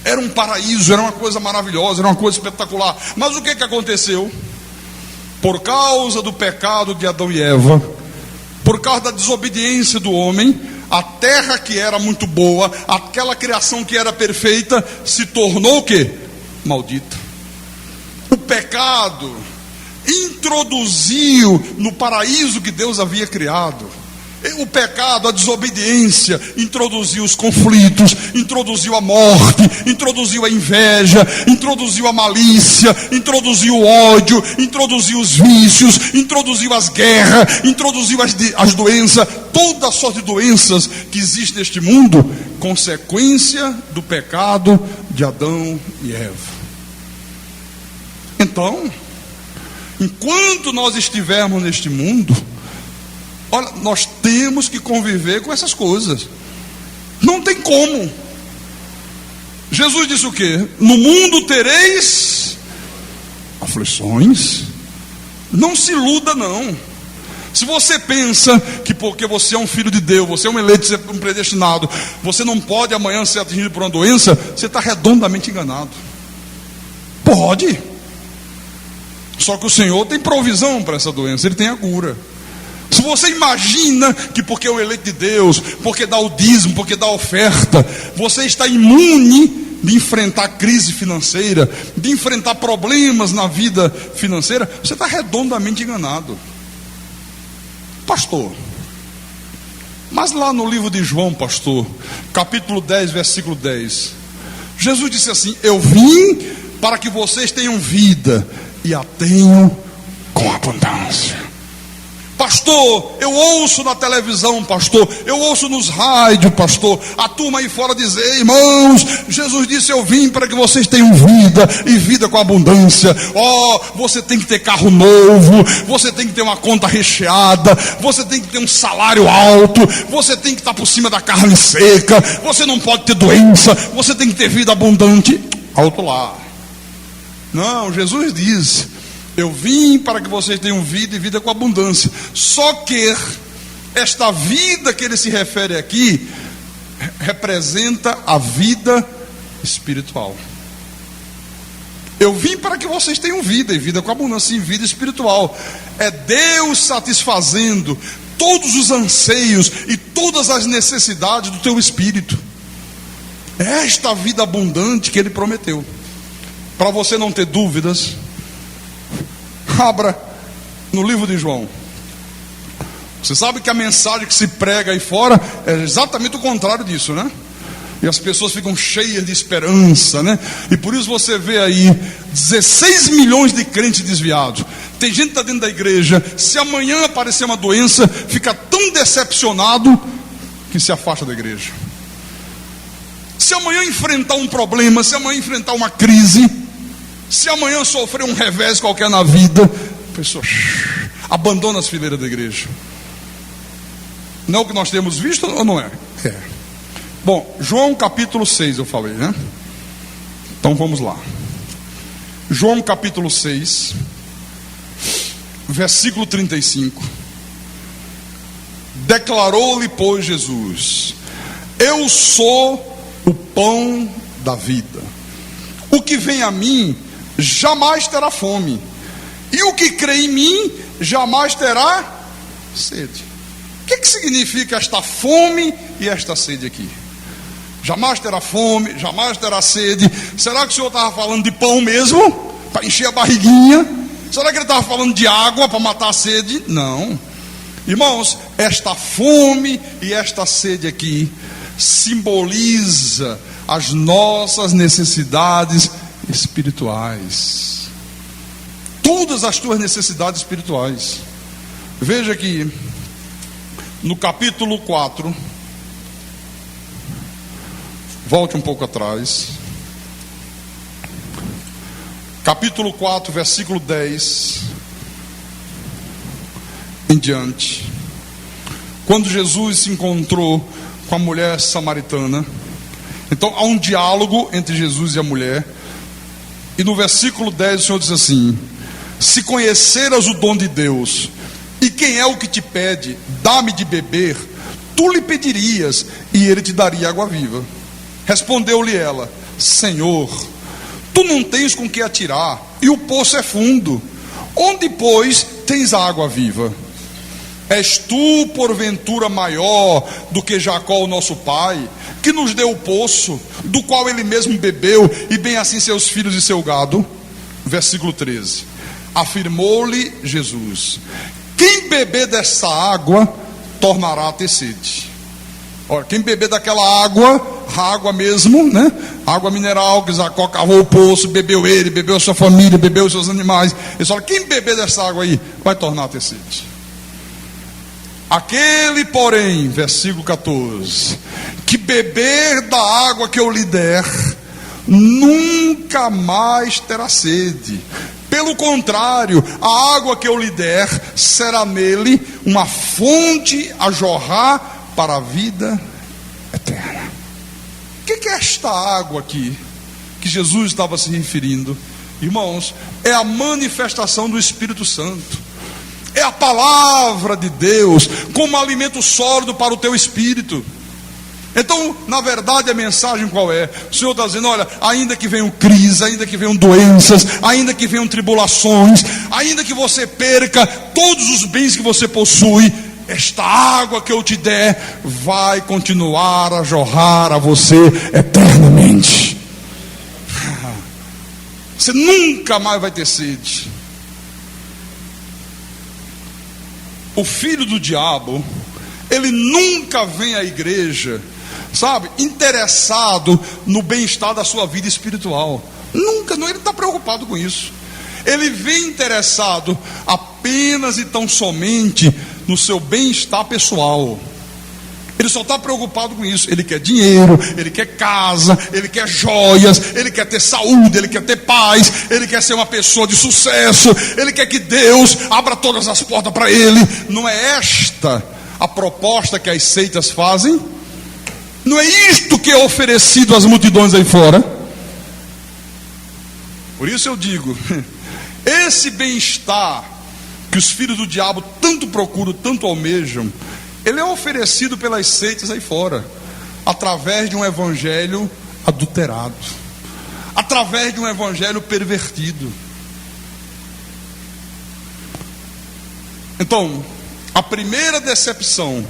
[SPEAKER 2] Era um paraíso, era uma coisa maravilhosa, era uma coisa espetacular. Mas o que aconteceu? Por causa do pecado de Adão e Eva, por causa da desobediência do homem, a terra que era muito boa, aquela criação que era perfeita, se tornou o quê? Maldita. O pecado introduziu no paraíso que Deus havia criado. O pecado, a desobediência, introduziu os conflitos, introduziu a morte, introduziu a inveja, introduziu a malícia, introduziu o ódio, introduziu os vícios, introduziu as guerras, introduziu as doenças, toda a sorte de doenças que existe neste mundo, consequência do pecado de Adão e Eva. Então, enquanto nós estivermos neste mundo, olha, nós temos que conviver com essas coisas. Não tem como. Jesus disse o quê? No mundo tereis aflições. Não se iluda, não. Se você pensa que porque você é um filho de Deus, você é um eleito, você é um predestinado, você não pode amanhã ser atingido por uma doença, você está redondamente enganado. Pode. Só que o Senhor tem provisão para essa doença, Ele tem a cura. Se você imagina que porque é o eleito de Deus, porque dá o dízimo, porque dá a oferta, você está imune de enfrentar crise financeira, de enfrentar problemas na vida financeira, você está redondamente enganado. Pastor, mas lá no livro de João, pastor, capítulo 10, versículo 10, Jesus disse assim: eu vim para que vocês tenham vida e a tenham com abundância. Pastor, eu ouço na televisão, pastor, eu ouço nos rádios, pastor, a turma aí fora dizer: irmãos, Jesus disse eu vim para que vocês tenham vida e vida com abundância. Você tem que ter carro novo, você tem que ter uma conta recheada, você tem que ter um salário alto, você tem que estar por cima da carne seca, você não pode ter doença, você tem que ter vida abundante. Alto lá. Não, Jesus diz: eu vim para que vocês tenham vida e vida com abundância. Só que esta vida que ele se refere aqui representa a vida espiritual. Eu vim para que vocês tenham vida e vida com abundância, e vida espiritual. É Deus satisfazendo todos os anseios e todas as necessidades do teu espírito. É esta vida abundante que ele prometeu. Para você não ter dúvidas, abra no livro de João. Você sabe que a mensagem que se prega aí fora é exatamente o contrário disso, né? E as pessoas ficam cheias de esperança, né? E por isso você vê aí 16 milhões de crentes desviados. Tem gente que está dentro da igreja, se amanhã aparecer uma doença, fica tão decepcionado que se afasta da igreja. Se amanhã enfrentar um problema, se amanhã enfrentar uma crise, se amanhã sofrer um revés qualquer na vida, a pessoa abandona as fileiras da igreja. Não é o que nós temos visto ou não é? É. Bom, João capítulo 6 eu falei, né? Então vamos lá. João capítulo 6, versículo 35. Declarou-lhe, pois, Jesus: eu sou o pão da vida. O que vem a mim jamais terá fome, e o que crê em mim jamais terá sede. O que significa esta fome e esta sede aqui? Jamais terá fome, jamais terá sede. Será que o Senhor estava falando de pão mesmo, para encher a barriguinha? Será que ele estava falando de água para matar a sede? Não. Irmãos, esta fome e esta sede aqui simboliza as nossas necessidades espirituais. Todas as tuas necessidades espirituais. Veja aqui no capítulo 4, volte um pouco atrás, capítulo 4, versículo 10 em diante. Quando Jesus se encontrou com a mulher samaritana, então há um diálogo entre Jesus e a mulher, e no versículo 10 o Senhor diz assim: se conheceras o dom de Deus, e quem é o que te pede, dá-me de beber, tu lhe pedirias, e ele te daria água viva. Respondeu-lhe ela: Senhor, tu não tens com que atirar, e o poço é fundo. Onde, pois, tens a água viva? És tu, porventura, maior do que Jacó, o nosso pai, que nos deu o poço, do qual ele mesmo bebeu, e bem assim seus filhos e seu gado? Versículo 13. Afirmou-lhe Jesus: quem beber dessa água tornará a ter sede. Olha, quem beber daquela água, a água mesmo, né? Água mineral que Jacó cavou o poço, bebeu ele, bebeu a sua família, bebeu os seus animais. Ele fala: quem beber dessa água aí vai tornar a ter sede. Aquele, porém, versículo 14, que beber da água que eu lhe der, nunca mais terá sede. Pelo contrário, a água que eu lhe der será nele uma fonte a jorrar para a vida eterna. O que é esta água aqui que Jesus estava se referindo? Irmãos, é a manifestação do Espírito Santo, é a palavra de Deus como alimento sólido para o teu espírito. Então, na verdade, a mensagem qual é? O Senhor está dizendo: olha, ainda que venham crises, ainda que venham doenças, ainda que venham tribulações, ainda que você perca todos os bens que você possui, esta água que eu te der vai continuar a jorrar a você eternamente. Você nunca mais vai ter sede. O filho do diabo, ele nunca vem à igreja, sabe, interessado no bem-estar da sua vida espiritual. Nunca, não, ele está preocupado com isso. Ele vem interessado apenas e tão somente no seu bem-estar pessoal. Ele só está preocupado com isso. Ele quer dinheiro, ele quer casa, ele quer joias, ele quer ter saúde, ele quer ter paz, ele quer ser uma pessoa de sucesso, ele quer que Deus abra todas as portas para ele. Não é esta a proposta que as seitas fazem? Não é isto que é oferecido às multidões aí fora? Por isso eu digo, esse bem-estar que os filhos do diabo tanto procuram, tanto almejam, ele é oferecido pelas seitas aí fora, através de um evangelho adulterado, através de um evangelho pervertido. Então, a primeira decepção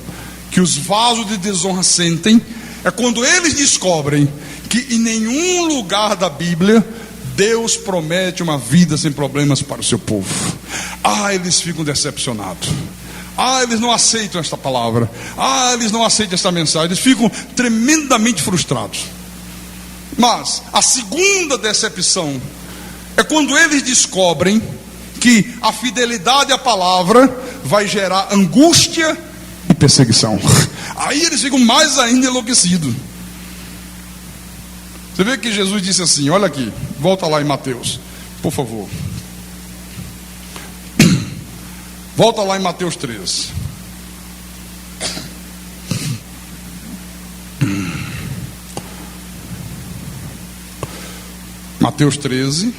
[SPEAKER 2] que os vasos de desonra sentem é quando eles descobrem que em nenhum lugar da Bíblia Deus promete uma vida sem problemas para o seu povo. Eles ficam decepcionados. Eles não aceitam esta palavra. Eles não aceitam esta mensagem. Eles ficam tremendamente frustrados. Mas a segunda decepção é quando eles descobrem que a fidelidade à palavra vai gerar angústia e perseguição. Aí eles ficam mais ainda enlouquecidos. Você vê que Jesus disse assim, olha aqui, volta lá em Mateus, por favor. Volta lá em Mateus 13. Mateus 13,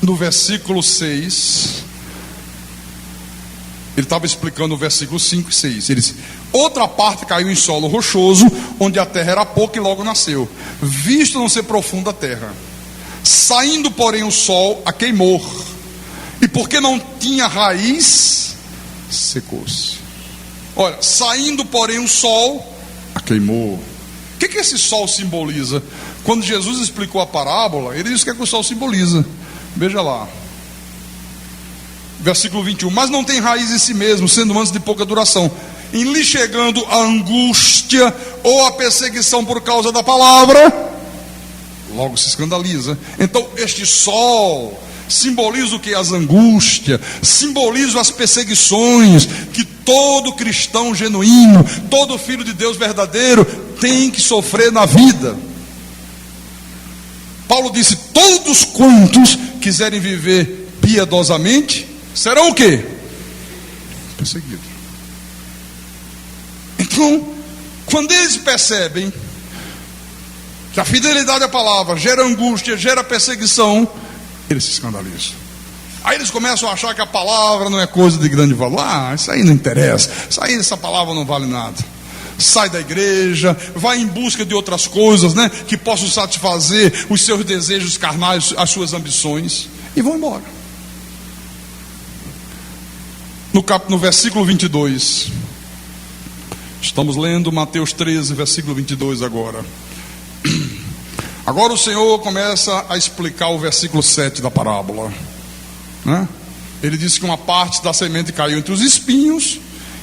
[SPEAKER 2] no versículo 6, ele estava explicando o versículo 5 e 6. Ele disse: outra parte caiu em solo rochoso, onde a terra era pouca e logo nasceu, visto não ser profunda a terra. Saindo, porém, o sol a queimou, e porque não tinha raiz, secou-se. Olha, saindo, porém, o sol a queimou. O que esse sol simboliza? Quando Jesus explicou a parábola, ele disse o que o sol simboliza. Veja lá, versículo 21. Mas não tem raiz em si mesmo, sendo antes de pouca duração. Em lhe chegando a angústia ou a perseguição por causa da palavra, logo se escandaliza. Então este sol simboliza o que? As angústias, simboliza as perseguições que todo cristão genuíno, todo filho de Deus verdadeiro tem que sofrer na vida. Paulo disse: todos quantos quiserem viver piedosamente serão o quê? Perseguidos. Então, quando eles percebem que a fidelidade à palavra gera angústia, gera perseguição, eles se escandalizam. Aí eles começam a achar que a palavra não é coisa de grande valor. Isso aí não interessa, essa palavra não vale nada. Sai da igreja, vai em busca de outras coisas, né, que possam satisfazer os seus desejos carnais, as suas ambições, e vão embora. No versículo 22, estamos lendo Mateus 13, versículo 22 agora. Agora o Senhor começa a explicar o versículo 7 da parábola, né? Ele disse que uma parte da semente caiu entre os espinhos,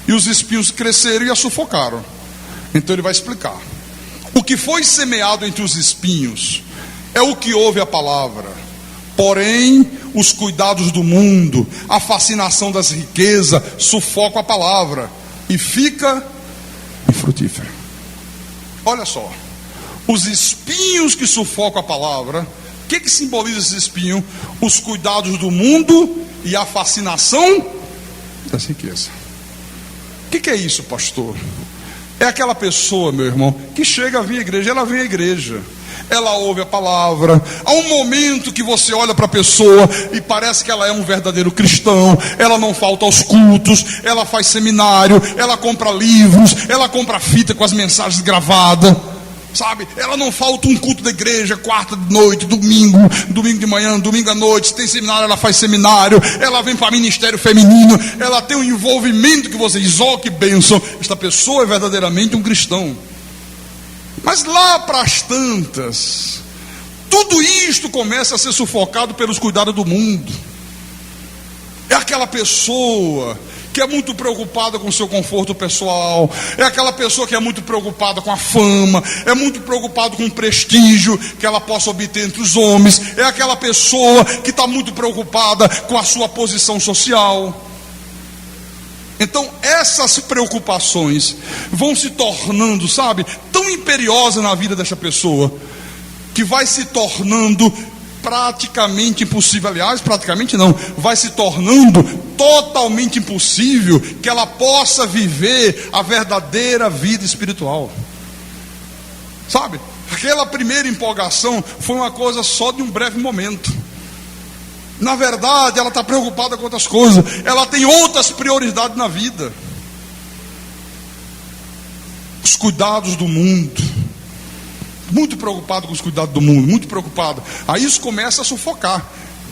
[SPEAKER 2] e os espinhos cresceram e a sufocaram. Então ele vai explicar. O que foi semeado entre os espinhos é o que ouve a palavra, porém os cuidados do mundo, a fascinação das riquezas sufocam a palavra e fica infrutífera. Olha só, os espinhos que sufocam a palavra, o que simboliza esse espinho? Os cuidados do mundo e a fascinação das riquezas. O que é isso, pastor? É aquela pessoa, meu irmão, que chega a vir à igreja, ela vem à igreja, ela ouve a palavra. Há um momento que você olha para a pessoa e parece que ela é um verdadeiro cristão. Ela não falta aos cultos, ela faz seminário, ela compra livros, ela compra fita com as mensagens gravadas, sabe? Ela não falta um culto da igreja, quarta de noite, domingo de manhã, domingo à noite. Se tem seminário, ela faz seminário. Ela vem para ministério feminino. Ela tem um envolvimento que você diz: ó, que bênção, esta pessoa é verdadeiramente um cristão. Mas lá para as tantas, tudo isto começa a ser sufocado pelos cuidados do mundo. É aquela pessoa que é muito preocupada com o seu conforto pessoal, é aquela pessoa que é muito preocupada com a fama, é muito preocupada com o prestígio que ela possa obter entre os homens, é aquela pessoa que está muito preocupada com a sua posição social. Então essas preocupações vão se tornando, sabe, tão imperiosas na vida dessa pessoa, que vai se tornando praticamente impossível. Aliás, praticamente não, vai se tornando totalmente impossível que ela possa viver a verdadeira vida espiritual. Sabe, aquela primeira empolgação foi uma coisa só de um breve momento. Na verdade, ela está preocupada com outras coisas, ela tem outras prioridades na vida. Os cuidados do mundo, muito preocupado com os cuidados do mundo, muito preocupado. Aí isso começa a sufocar,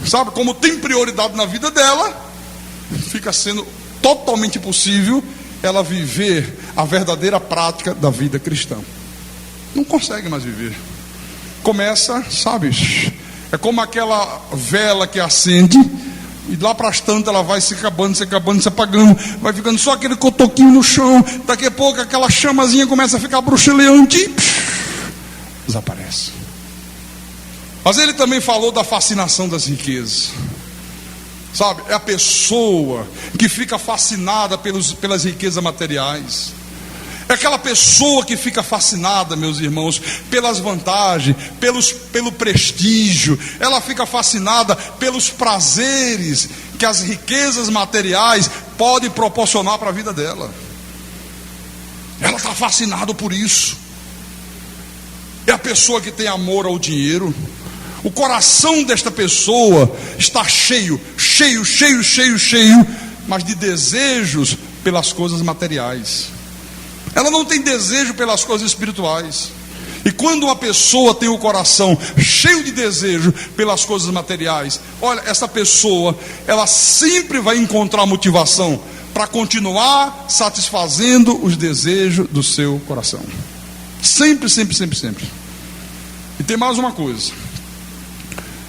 [SPEAKER 2] sabe? Como tem prioridade na vida dela, fica sendo totalmente impossível ela viver a verdadeira prática da vida cristã. Não consegue mais viver. Começa, sabe, é como aquela vela que acende e lá para as tantas ela vai se acabando, se apagando, vai ficando só aquele cotoquinho no chão. Daqui a pouco aquela chamazinha começa a ficar bruxuleante e desaparece. Mas ele também falou da fascinação das riquezas. Sabe, é a pessoa que fica fascinada pelas riquezas materiais. É aquela pessoa que fica fascinada, meus irmãos, pelas vantagens, pelo prestígio. Ela fica fascinada pelos prazeres que as riquezas materiais podem proporcionar para a vida dela. Ela está fascinada por isso. É a pessoa que tem amor ao dinheiro. O coração desta pessoa está cheio, mas de desejos pelas coisas materiais. Ela não tem desejo pelas coisas espirituais. E quando uma pessoa tem o coração cheio de desejo pelas coisas materiais, olha, essa pessoa, ela sempre vai encontrar motivação para continuar satisfazendo os desejos do seu coração. Sempre. E tem mais uma coisa: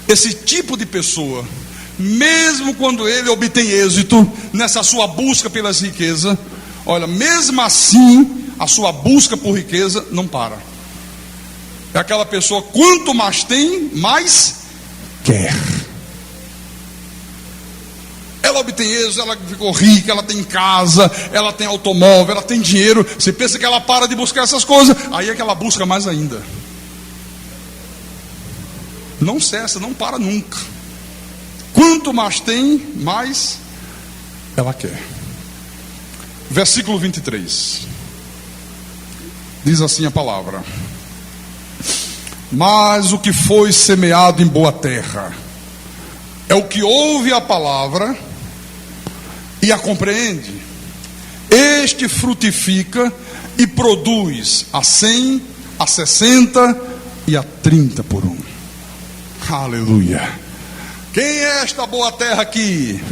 [SPEAKER 2] esse tipo de pessoa, mesmo quando ele obtém êxito nessa sua busca pelas riquezas, olha, mesmo assim, a sua busca por riqueza não para. É aquela pessoa, quanto mais tem, mais quer. Ela obtém êxito, ela ficou rica, ela tem casa, ela tem automóvel, ela tem dinheiro. Você pensa que ela para de buscar essas coisas, aí é que ela busca mais ainda. Não cessa, não para nunca. Quanto mais tem, mais ela quer. Versículo 23. Diz assim a palavra: mas o que foi semeado em boa terra é o que ouve a palavra e a compreende. Este frutifica e produz a 100, a 60 e a 30 por um. Aleluia. Quem é esta boa terra aqui?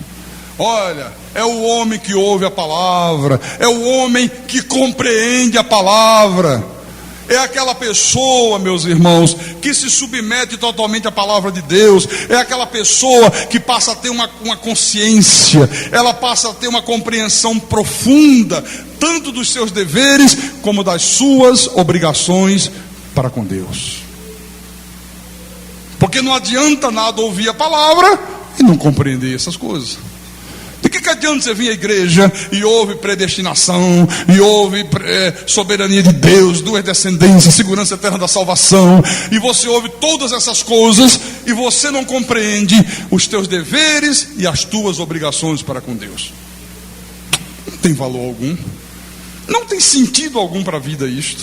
[SPEAKER 2] Olha, é o homem que ouve a palavra, é o homem que compreende a palavra. É aquela pessoa, meus irmãos, que se submete totalmente à palavra de Deus. É aquela pessoa que passa a ter uma consciência, ela passa a ter uma compreensão profunda, tanto dos seus deveres, como das suas obrigações para com Deus. Porque não adianta nada ouvir a palavra e não compreender essas coisas. De que adianta você vir à igreja e ouve predestinação, e ouve soberania de Deus, duas descendências, segurança eterna da salvação, e você ouve todas essas coisas e você não compreende os teus deveres e as tuas obrigações para com Deus? Não tem valor algum. Não tem sentido algum para a vida isto.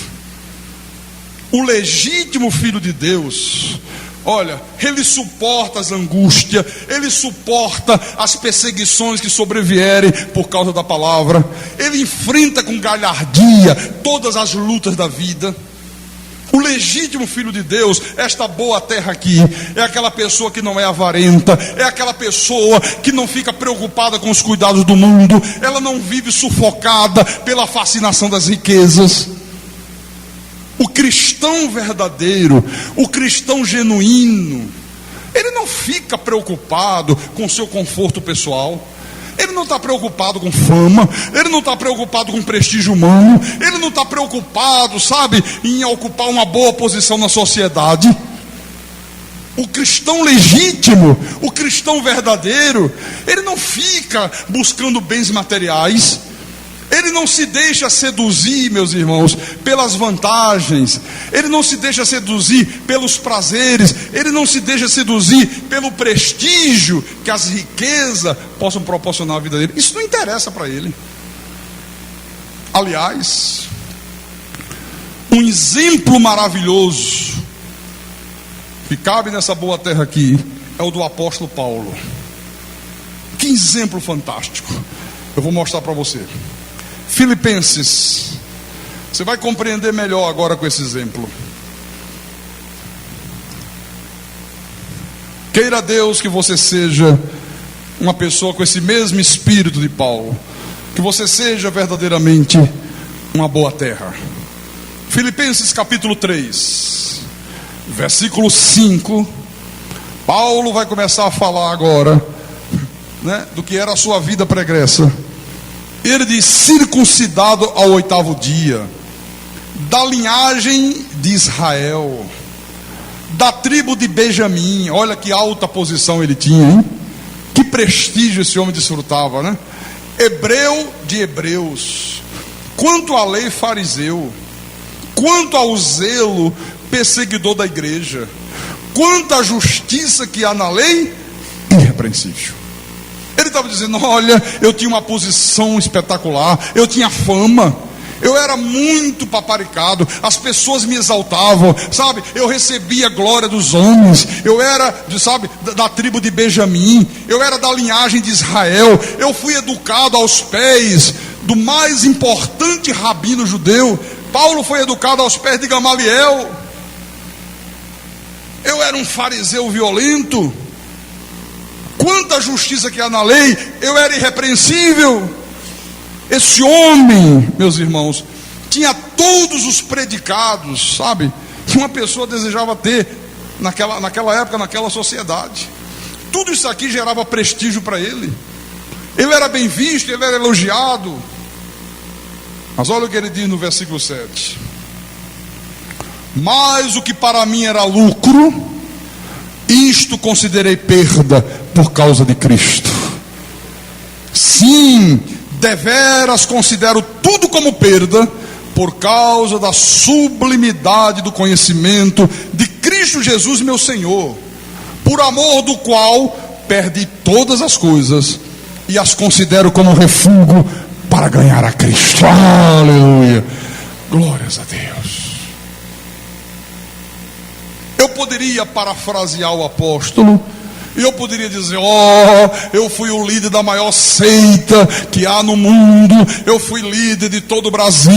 [SPEAKER 2] O legítimo filho de Deus, olha, ele suporta as angústias, ele suporta as perseguições que sobrevierem por causa da palavra, ele enfrenta com galhardia todas as lutas da vida. O legítimo filho de Deus, esta boa terra aqui, é aquela pessoa que não é avarenta, é aquela pessoa que não fica preocupada com os cuidados do mundo, ela não vive sufocada pela fascinação das riquezas. O cristão verdadeiro, o cristão genuíno, ele não fica preocupado com seu conforto pessoal, ele não está preocupado com fama, ele não está preocupado com prestígio humano, ele não está preocupado, sabe, em ocupar uma boa posição na sociedade. O cristão legítimo, o cristão verdadeiro, ele não fica buscando bens materiais, ele não se deixa seduzir, meus irmãos, pelas vantagens, ele não se deixa seduzir pelos prazeres, ele não se deixa seduzir pelo prestígio que as riquezas possam proporcionar à vida dele. Isso não interessa para ele. Aliás, um exemplo maravilhoso que cabe nessa boa terra aqui é o do apóstolo Paulo. Que exemplo fantástico! Eu vou mostrar para você. Filipenses, você vai compreender melhor agora com esse exemplo. Queira Deus que você seja uma pessoa com esse mesmo espírito de Paulo, que você seja verdadeiramente uma boa terra. Filipenses capítulo 3, versículo 5. Paulo vai começar a falar agora, do que era a sua vida pregressa. Ele diz: circuncidado ao 8º dia, da linhagem de Israel, da tribo de Benjamim. Olha que alta posição ele tinha, hein? Que prestígio esse homem desfrutava, né? Hebreu de hebreus, quanto à lei fariseu, quanto ao zelo perseguidor da igreja, quanto à justiça que há na lei, irrepreensível. Ele estava dizendo: olha, eu tinha uma posição espetacular, eu tinha fama, eu era muito paparicado, as pessoas me exaltavam, sabe? Eu recebia a glória dos homens, eu era, sabe, da tribo de Benjamim, eu era da linhagem de Israel, eu fui educado aos pés do mais importante rabino judeu. Paulo foi educado aos pés de Gamaliel. Eu era um fariseu violento. Quanta justiça que há na lei, eu era irrepreensível. Esse homem, meus irmãos, tinha todos os predicados, sabe, que uma pessoa desejava ter naquela época, naquela sociedade. Tudo isso aqui gerava prestígio para ele. Ele era bem visto, ele era elogiado. Mas olha o que ele diz no versículo 7: mas o que para mim era lucro, isto considerei perda por causa de Cristo. Sim, deveras considero tudo como perda, por causa da sublimidade do conhecimento de Cristo Jesus meu Senhor, por amor do qual perdi todas as coisas e as considero como refúgio para ganhar a Cristo. Aleluia, glórias a Deus. Eu poderia parafrasear o apóstolo, e eu poderia dizer: eu fui o líder da maior seita que há no mundo, eu fui líder de todo o Brasil,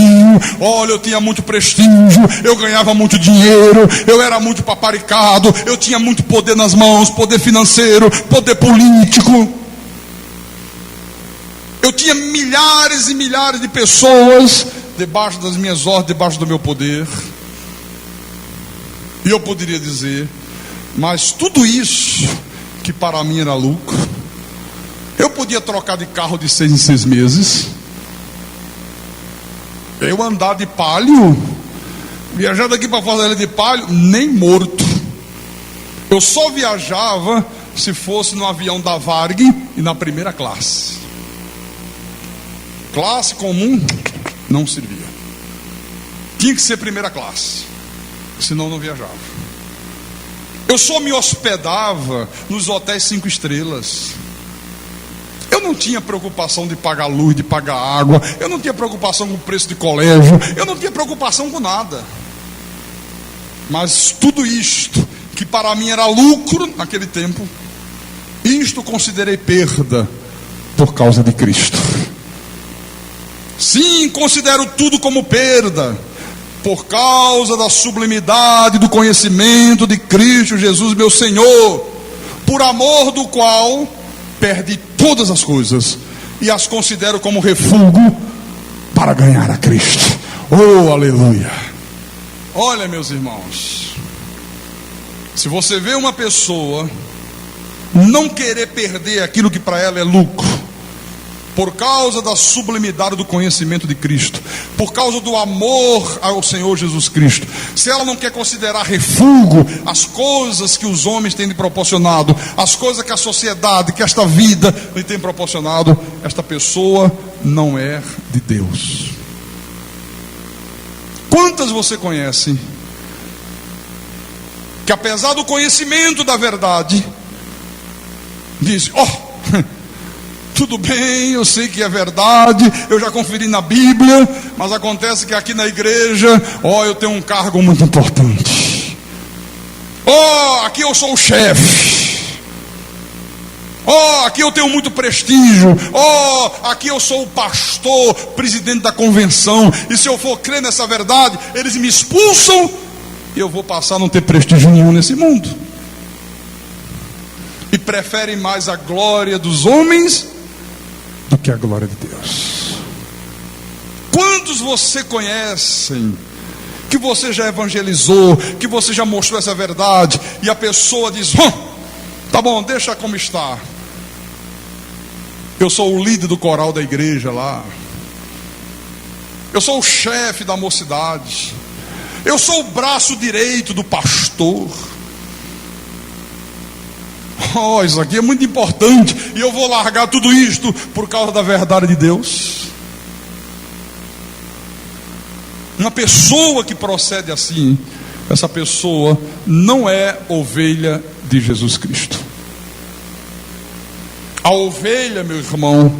[SPEAKER 2] olha, eu tinha muito prestígio, eu ganhava muito dinheiro, eu era muito paparicado, eu tinha muito poder nas mãos, poder financeiro, poder político, eu tinha milhares e milhares de pessoas debaixo das minhas ordens, debaixo do meu poder. E eu poderia dizer: mas tudo isso que para mim era lucro, eu podia trocar de carro de 6 em 6 meses, eu andar de Palio, viajar daqui para Fortaleza de Palio, nem morto. Eu só viajava se fosse no avião da Varg e na primeira classe. Classe comum não servia, tinha que ser primeira classe, senão não viajava. Eu só me hospedava nos hotéis 5 estrelas. Eu não tinha preocupação de pagar luz, de pagar água. Eu não tinha preocupação com o preço de colégio. Eu não tinha preocupação com nada. Mas tudo isto, que para mim era lucro naquele tempo, isto considerei perda por causa de Cristo. Sim, considero tudo como perda por causa da sublimidade do conhecimento de Cristo Jesus, meu Senhor, por amor do qual perdi todas as coisas e as considero como refúgio para ganhar a Cristo. Oh, aleluia! Olha, meus irmãos, se você vê uma pessoa não querer perder aquilo que para ela é lucro, por causa da sublimidade do conhecimento de Cristo, por causa do amor ao Senhor Jesus Cristo, se ela não quer considerar refúgio as coisas que os homens têm lhe proporcionado, as coisas que a sociedade, que esta vida lhe tem proporcionado, esta pessoa não é de Deus. Quantas você conhece que, apesar do conhecimento da verdade, diz: tudo bem, eu sei que é verdade, eu já conferi na Bíblia, mas acontece que aqui na igreja, eu tenho um cargo muito importante. Aqui eu sou o chefe. Aqui eu tenho muito prestígio. Aqui eu sou o pastor, presidente da convenção. E se eu for crer nessa verdade, eles me expulsam e eu vou passar a não ter prestígio nenhum nesse mundo. E preferem mais a glória dos homens do que a glória de Deus. Quantos você conhecem que você já evangelizou, que você já mostrou essa verdade, e a pessoa diz: tá bom, deixa como está. Eu sou o líder do coral da igreja lá. Eu sou o chefe da mocidade. Eu sou o braço direito do pastor. Isso aqui é muito importante, e eu vou largar tudo isto por causa da verdade de Deus. Uma pessoa que procede assim, essa pessoa não é ovelha de Jesus Cristo. A ovelha, meu irmão,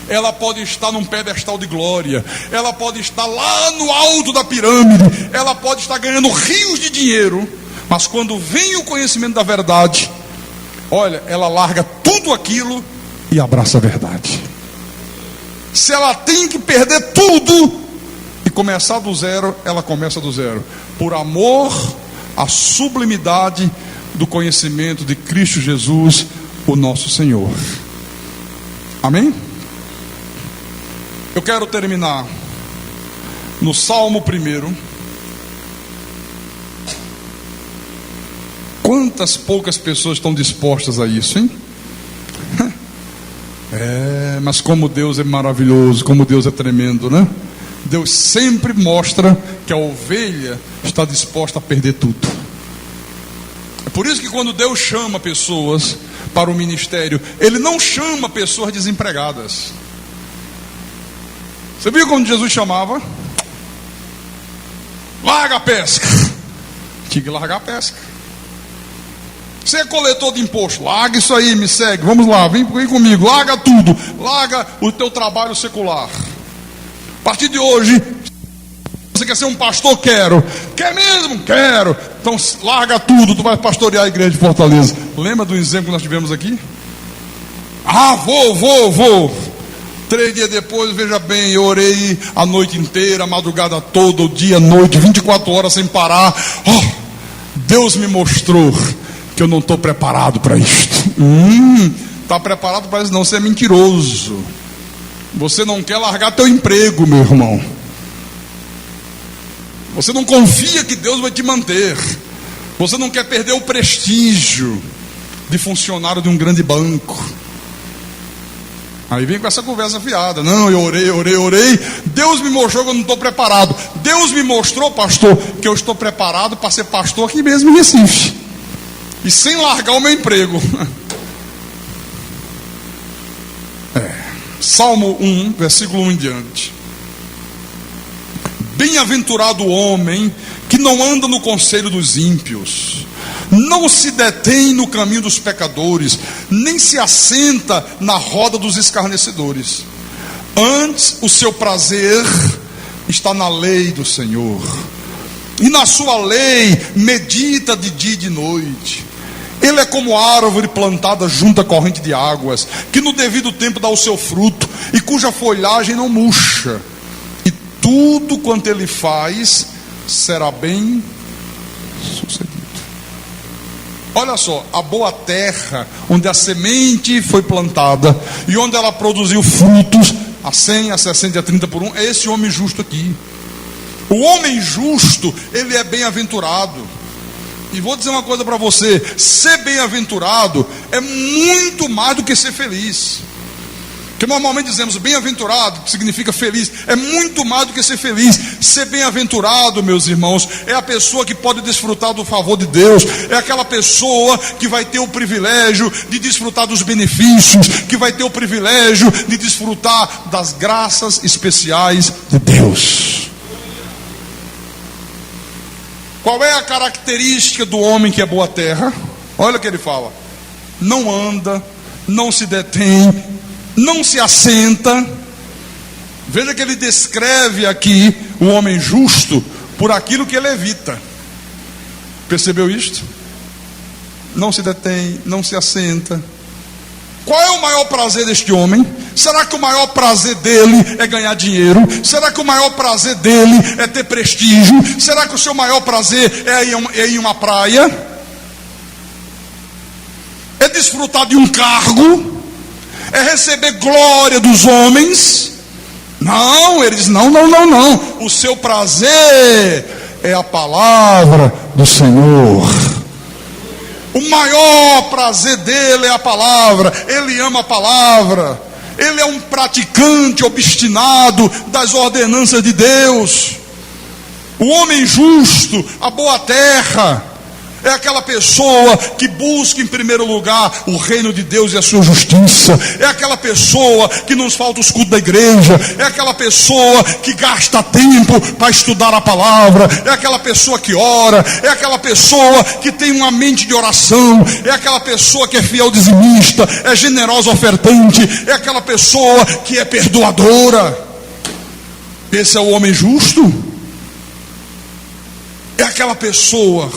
[SPEAKER 2] ela pode estar num pedestal de glória, ela pode estar lá no alto da pirâmide, ela pode estar ganhando rios de dinheiro, mas quando vem o conhecimento da verdade, ela larga tudo aquilo e abraça a verdade. Se ela tem que perder tudo e começar do zero, ela começa do zero, por amor à sublimidade do conhecimento de Cristo Jesus, o nosso Senhor. Amém? Eu quero terminar no Salmo 1. Quantas poucas pessoas estão dispostas a isso, hein? Mas como Deus é maravilhoso, como Deus é tremendo, né? Deus sempre mostra que a ovelha está disposta a perder tudo. É por isso que quando Deus chama pessoas para o ministério, Ele não chama pessoas desempregadas. Você viu quando Jesus chamava? Larga a pesca. Tinha que largar a pesca. Você é coletor de imposto, larga isso aí, me segue, vamos lá, vem comigo, larga tudo, larga o teu trabalho secular. A partir de hoje, você quer ser um pastor? Quero. Quer mesmo? Quero. Então larga tudo, tu vai pastorear a igreja de Fortaleza. Lembra do exemplo que nós tivemos aqui? Vou. 3 dias depois, veja bem, eu orei a noite inteira, a madrugada toda, o dia, a noite, 24 horas sem parar. Deus me mostrou que eu não estou preparado para isto. Está preparado para isso? Não, você é mentiroso. Você não quer largar teu emprego, meu irmão. Você não confia que Deus vai te manter. Você não quer perder o prestígio de funcionário de um grande banco. Aí vem com essa conversa fiada. Não, eu orei. Deus me mostrou que eu não estou preparado. Deus me mostrou, pastor, que eu estou preparado para ser pastor aqui mesmo em Recife. E sem largar o meu emprego. Salmo 1, versículo 1 em diante. Bem-aventurado o homem que não anda no conselho dos ímpios, não se detém no caminho dos pecadores, nem se assenta na roda dos escarnecedores. Antes, o seu prazer está na lei do Senhor, e na sua lei medita de dia e de noite. Ele é como árvore plantada junto à corrente de águas, que no devido tempo dá o seu fruto, e cuja folhagem não murcha. E tudo quanto ele faz será bem sucedido. Olha só, a boa terra, onde a semente foi plantada, e onde ela produziu frutos, a 100, a 60 e a 30 por 1, é esse homem justo aqui. O homem justo, ele é bem-aventurado. E vou dizer uma coisa para você: ser bem-aventurado é muito mais do que ser feliz. Porque normalmente dizemos bem-aventurado, que significa feliz. É muito mais do que ser feliz. Ser bem-aventurado, meus irmãos, é a pessoa que pode desfrutar do favor de Deus. É aquela pessoa que vai ter o privilégio de desfrutar dos benefícios, que vai ter o privilégio de desfrutar das graças especiais de Deus. Qual é a característica do homem que é boa terra? Olha o que ele fala: não anda, não se detém, não se assenta. Veja que ele descreve aqui o homem justo por aquilo que ele evita. Percebeu isto? Não se detém, não se assenta. Qual é o maior prazer deste homem? Será que o maior prazer dele é ganhar dinheiro? Será que o maior prazer dele é ter prestígio? Será que o seu maior prazer é ir em uma praia? É desfrutar de um cargo? É receber glória dos homens? Não, ele diz: não. O seu prazer é a palavra do Senhor. O maior prazer dele é a palavra. Ele ama a palavra. Ele é um praticante obstinado das ordenanças de Deus. O homem justo, a boa terra, é aquela pessoa que busca em primeiro lugar o reino de Deus e a sua justiça. É aquela pessoa que não falta os cultos da igreja. É aquela pessoa que gasta tempo para estudar a palavra. É aquela pessoa que ora. É aquela pessoa que tem uma mente de oração. É aquela pessoa que é fiel dizimista, é generosa ofertante. É aquela pessoa que é perdoadora. Esse é o homem justo. É aquela pessoa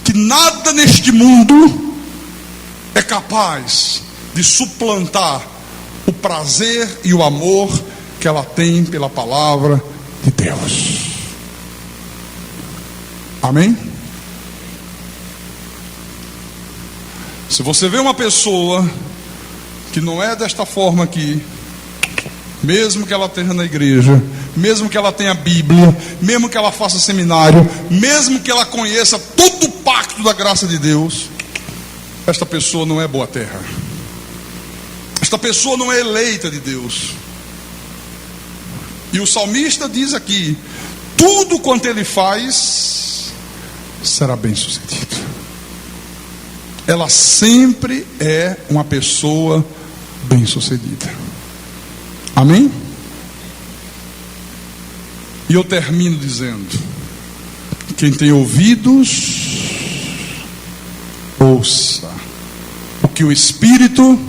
[SPEAKER 2] que nada neste mundo é capaz de suplantar o prazer e o amor que ela tem pela palavra de Deus. Amém? Se você vê uma pessoa que não é desta forma aqui, mesmo que ela esteja na igreja, mesmo que ela tenha Bíblia, mesmo que ela faça seminário, mesmo que ela conheça todo o pacto da graça de Deus, esta pessoa não é boa terra. Esta pessoa não é eleita de Deus. E o salmista diz aqui: tudo quanto ele faz será bem sucedido. Ela sempre é uma pessoa bem sucedida. Amém? E eu termino dizendo: quem tem ouvidos, ouça o que o Espírito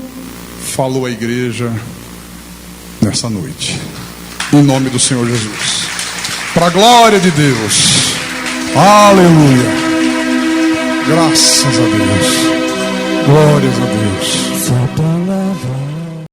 [SPEAKER 2] falou à igreja nessa noite, em nome do Senhor Jesus, para a glória de Deus. Aleluia, graças a Deus, glórias a Deus.
[SPEAKER 3] Sua palavra